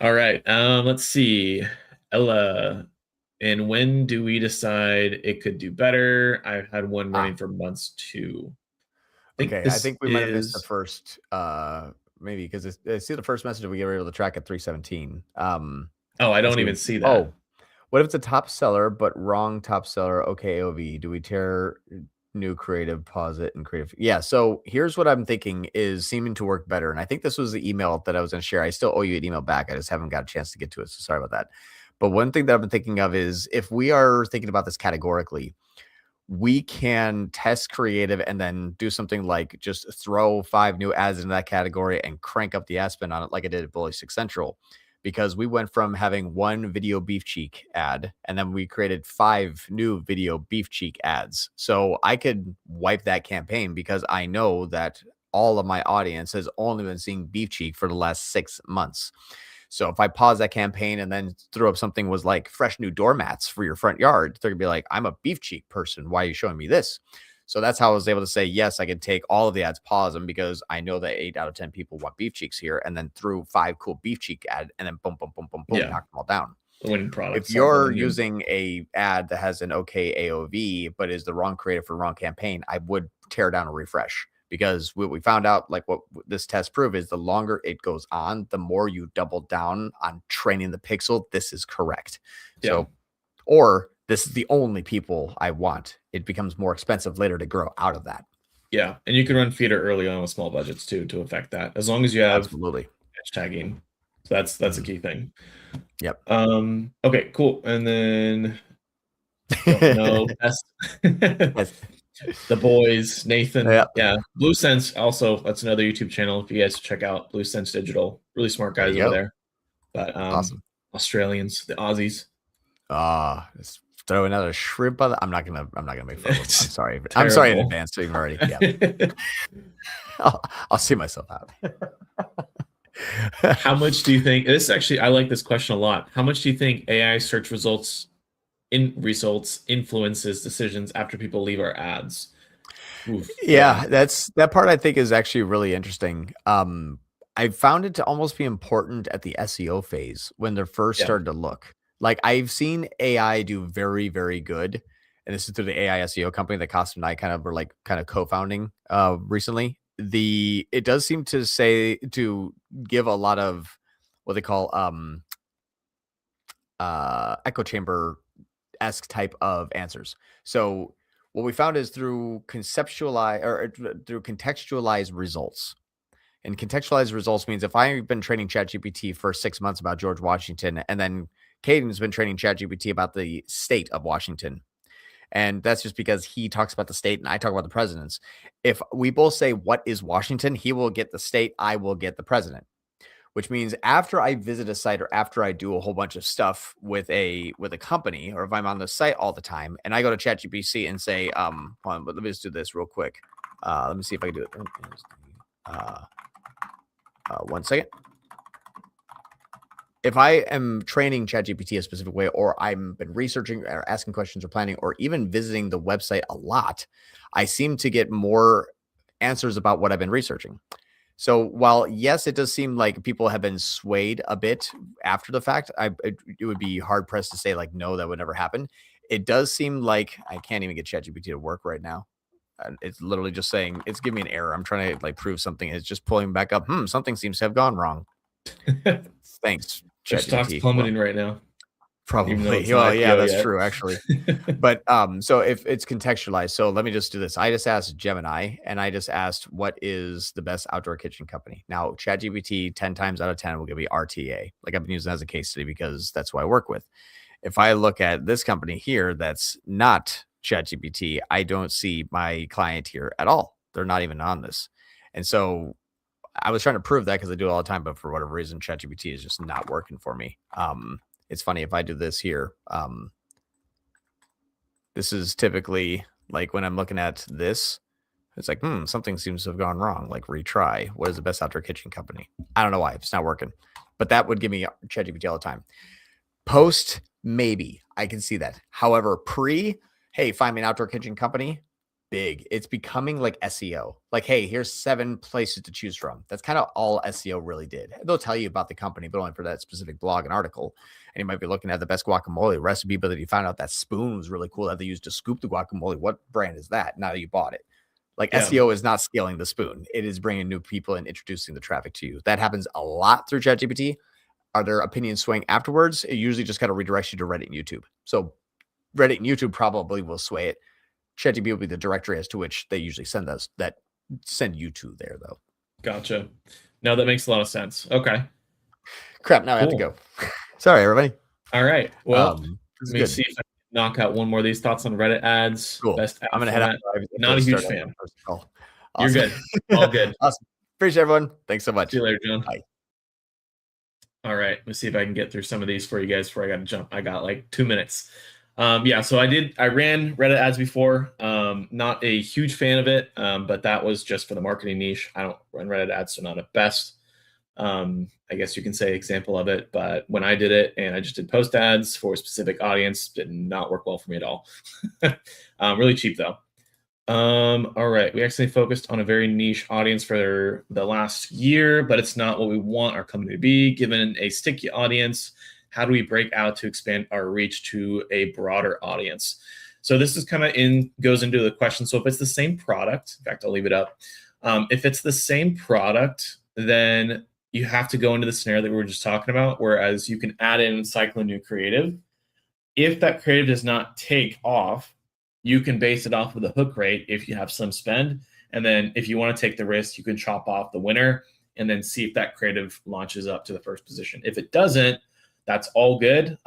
All right. Let's see. Ella. And when do we decide it could do better? I've had one running for months too. I think we might have missed the first, maybe because I see the first message we were able to track at 317. Oh, I don't even see that. Oh, what if it's a top seller but wrong top seller? Okay, AOV. Do we tear new creative, pause it, and creative? Yeah. So here's what I'm thinking is seeming to work better. And I think this was the email that I was going to share. I still owe you an email back. I just haven't got a chance to get to it. So sorry about that. But one thing that I've been thinking of is if we are thinking about this categorically, we can test creative and then do something like just throw 5 new ads into that category and crank up the ad spend on it like I did at Bully 6 Central. Because we went from having 1 video beef cheek ad and then we created 5 new video beef cheek ads. So I could wipe that campaign because I know that all of my audience has only been seeing beef cheek for the last 6 months. So if I pause that campaign and then throw up something was like fresh new doormats for your front yard, they're gonna be like, I'm a beef cheek person. Why are you showing me this? So that's how I was able to say, yes, I can take all of the ads, pause them because I know that 8 out of 10 people want beef cheeks here, and then threw 5 cool beef cheek ad and then boom, boom, boom, boom, boom, knock them all down. Winning products. If you're using a ad that has an okay AOV, but is the wrong creative for the wrong campaign, I would tear down a refresh. Because what we found out, like what this test proved, is the longer it goes on, the more you double down on training the pixel. This is correct. Yeah. So, or this is the only people I want. It becomes more expensive later to grow out of that. Yeah. And you can run feeder early on with small budgets too to affect that, as long as you have absolutely hashtagging. So that's a key thing. Yep. Okay, cool. And then no best. The boys, Nathan. Yeah. Blue Sense also, that's another YouTube channel if you guys check out. Blue Sense Digital. Really smart guys over there. But awesome. Australians, the Aussies. Just throw another shrimp on I'm not gonna make fun of them. I'm sorry. I'm sorry in advance to even already. Yeah. I'll see myself out. How much do you think this actually I like this question a lot. How much do you think AI search results influences decisions after people leave our ads? Oof, yeah, that part I think is actually really interesting. I found it to almost be important at the SEO phase when they're first started to look. Like I've seen AI do very, very good. And this is through the AI SEO company that Costa and I kind of were like kind of co-founding recently. It does seem to give a lot of what they call echo chamber esque type of answers. So what we found is through contextualized results. And contextualized results means if I've been training ChatGPT for 6 months about George Washington, and then Caden's been training ChatGPT about the state of Washington, and that's just because he talks about the state and I talk about the presidents. If we both say, what is Washington? He will get the state, I will get the president. Which means after I visit a site or after I do a whole bunch of stuff with a company, or if I'm on the site all the time and I go to ChatGPT and say, hold on, but let me just do this real quick. Let me see if I can do it. 1 second. If I am training ChatGPT a specific way, or I've been researching or asking questions or planning, or even visiting the website a lot, I seem to get more answers about what I've been researching. So while, yes, it does seem like people have been swayed a bit after the fact, it would be hard pressed to say like, no, that would never happen. It does seem like I can't even get ChatGPT to work right now. It's literally just saying it's giving me an error. I'm trying to like prove something. It's just pulling back up. Something seems to have gone wrong. Thanks, Their stock's ChatGPT. plummeting right now. Probably. Well, yeah, that's true, actually. But so if it's contextualized, so let me just do this. I just asked Gemini, and I just asked what is the best outdoor kitchen company. Now, ChatGPT 10 times out of 10 will give me RTA. Like I've been using it as a case study because that's who I work with. If I look at this company here, that's not ChatGPT, I don't see my client here at all. They're not even on this. And so I was trying to prove that because I do it all the time, but for whatever reason, ChatGPT is just not working for me. It's funny if I do this here. This is typically like when I'm looking at this, it's like, something seems to have gone wrong. Like retry. What is the best outdoor kitchen company? I don't know why it's not working, but that would give me ChatGPT all the time. Post, maybe I can see that. However, hey, find me an outdoor kitchen company. Big. It's becoming like SEO. Like, hey, here's 7 places to choose from. That's kind of all SEO really did. They'll tell you about the company, but only for that specific blog and article. And you might be looking at the best guacamole recipe, but then you found out that spoon was really cool that they used to scoop the guacamole. What brand is that? Now that you bought it. Like SEO is not scaling the spoon. It is bringing new people and introducing the traffic to you. That happens a lot through ChatGPT. Are there opinions swaying afterwards? It usually just kind of redirects you to Reddit and YouTube. So Reddit and YouTube probably will sway it. ChatGPT will be the directory as to which they usually send you to there, though. Gotcha. No, that makes a lot of sense. Okay. Crap. Now I have to go. Sorry, everybody. All right. Well, let me see if I can knock out one more of these thoughts on Reddit ads. Cool. Best ad I'm going to head out. Not a huge fan. Awesome. You're good. All good. Awesome. Appreciate everyone. Thanks so much. See you later, John. Bye. All right. Let's see if I can get through some of these for you guys before I got to jump. I got like 2 minutes. So I ran Reddit ads before. Not a huge fan of it, but that was just for the marketing niche. I don't run Reddit ads, so not at best. I guess you can say example of it, but when I did it and I just did post ads for a specific audience, did not work well for me at all. Really cheap though. All right. We actually focused on a very niche audience for the last year, but it's not what we want our company to be. Given a sticky audience, how do we break out to expand our reach to a broader audience? So this is kind of goes into the question. So if it's the same product, in fact, I'll leave it up. If it's the same product, then you have to go into the scenario that we were just talking about, whereas you can add in and cycle a new creative. If that creative does not take off, you can base it off of the hook rate if you have some spend. And then if you want to take the risk, you can chop off the winner and then see if that creative launches up to the first position. If it doesn't, that's all good.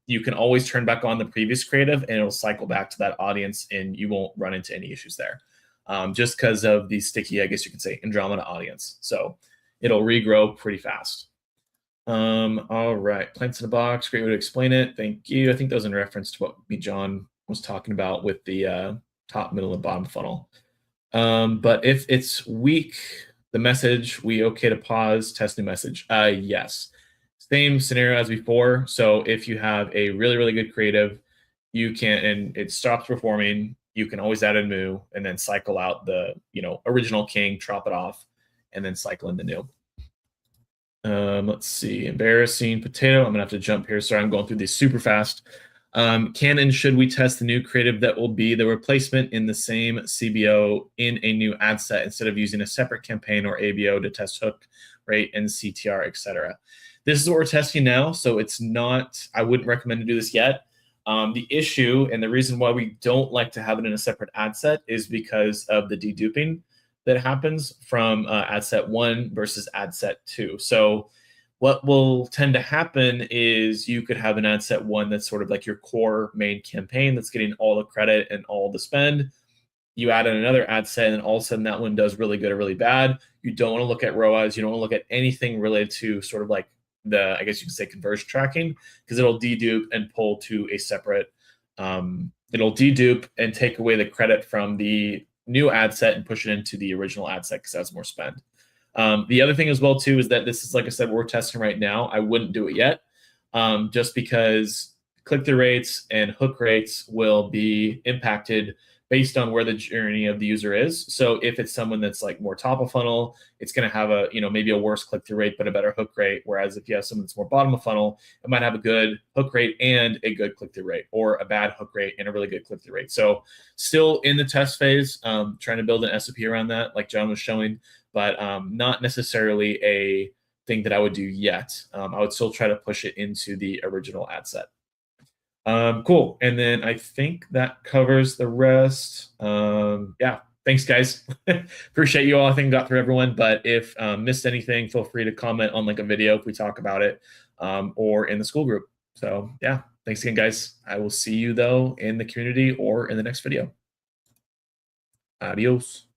You can always turn back on the previous creative and it'll cycle back to that audience and you won't run into any issues there. Just because of the sticky, I guess you could say, Andromeda audience. So it'll regrow pretty fast. All right, plants in a box, great way to explain it. Thank you. I think that was in reference to what John was talking about with the top, middle, and bottom funnel. But if it's weak, the message, we okay to pause, test new message? Yes. Same scenario as before. So if you have a really, really good creative, you can, and it stops performing, you can always add a new and then cycle out the, original king, chop it off, and then cycle in the new. Let's see, embarrassing potato. I'm gonna have to jump here. Sorry, I'm going through these super fast. Can and should we test the new creative that will be the replacement in the same CBO in a new ad set instead of using a separate campaign or ABO to test hook rate and CTR, etc.? This is what we're testing now, so it's not, I wouldn't recommend to do this yet. The issue and the reason why we don't like to have it in a separate ad set is because of the deduping that happens from ad set 1 versus ad set 2. So what will tend to happen is you could have an ad set 1 that's sort of like your core main campaign that's getting all the credit and all the spend. You add in another ad set and all of a sudden that one does really good or really bad. You don't want to look at ROAS. You don't want to look at anything related to sort of like the, I guess you could say, conversion tracking, because it'll dedupe and pull to a separate, it'll dedupe and take away the credit from the new ad set and push it into the original ad set because that's more spend. The other thing as well too is that this is, like I said, we're testing right now. I wouldn't do it yet, just because click-through rates and hook rates will be impacted based on where the journey of the user is. So if it's someone that's like more top of funnel, it's going to have a, maybe a worse click-through rate, but a better hook rate. Whereas if you have someone that's more bottom of funnel, it might have a good hook rate and a good click-through rate, or a bad hook rate and a really good click-through rate. So still in the test phase, trying to build an SOP around that, like John was showing, but not necessarily a thing that I would do yet. I would still try to push it into the original ad set. Cool. And then I think that covers the rest. Yeah. Thanks, guys. Appreciate you all. I think got through everyone. But if missed anything, feel free to comment on like a video if we talk about it, or in the school group. So yeah, thanks again, guys. I will see you though in the community or in the next video. Adios.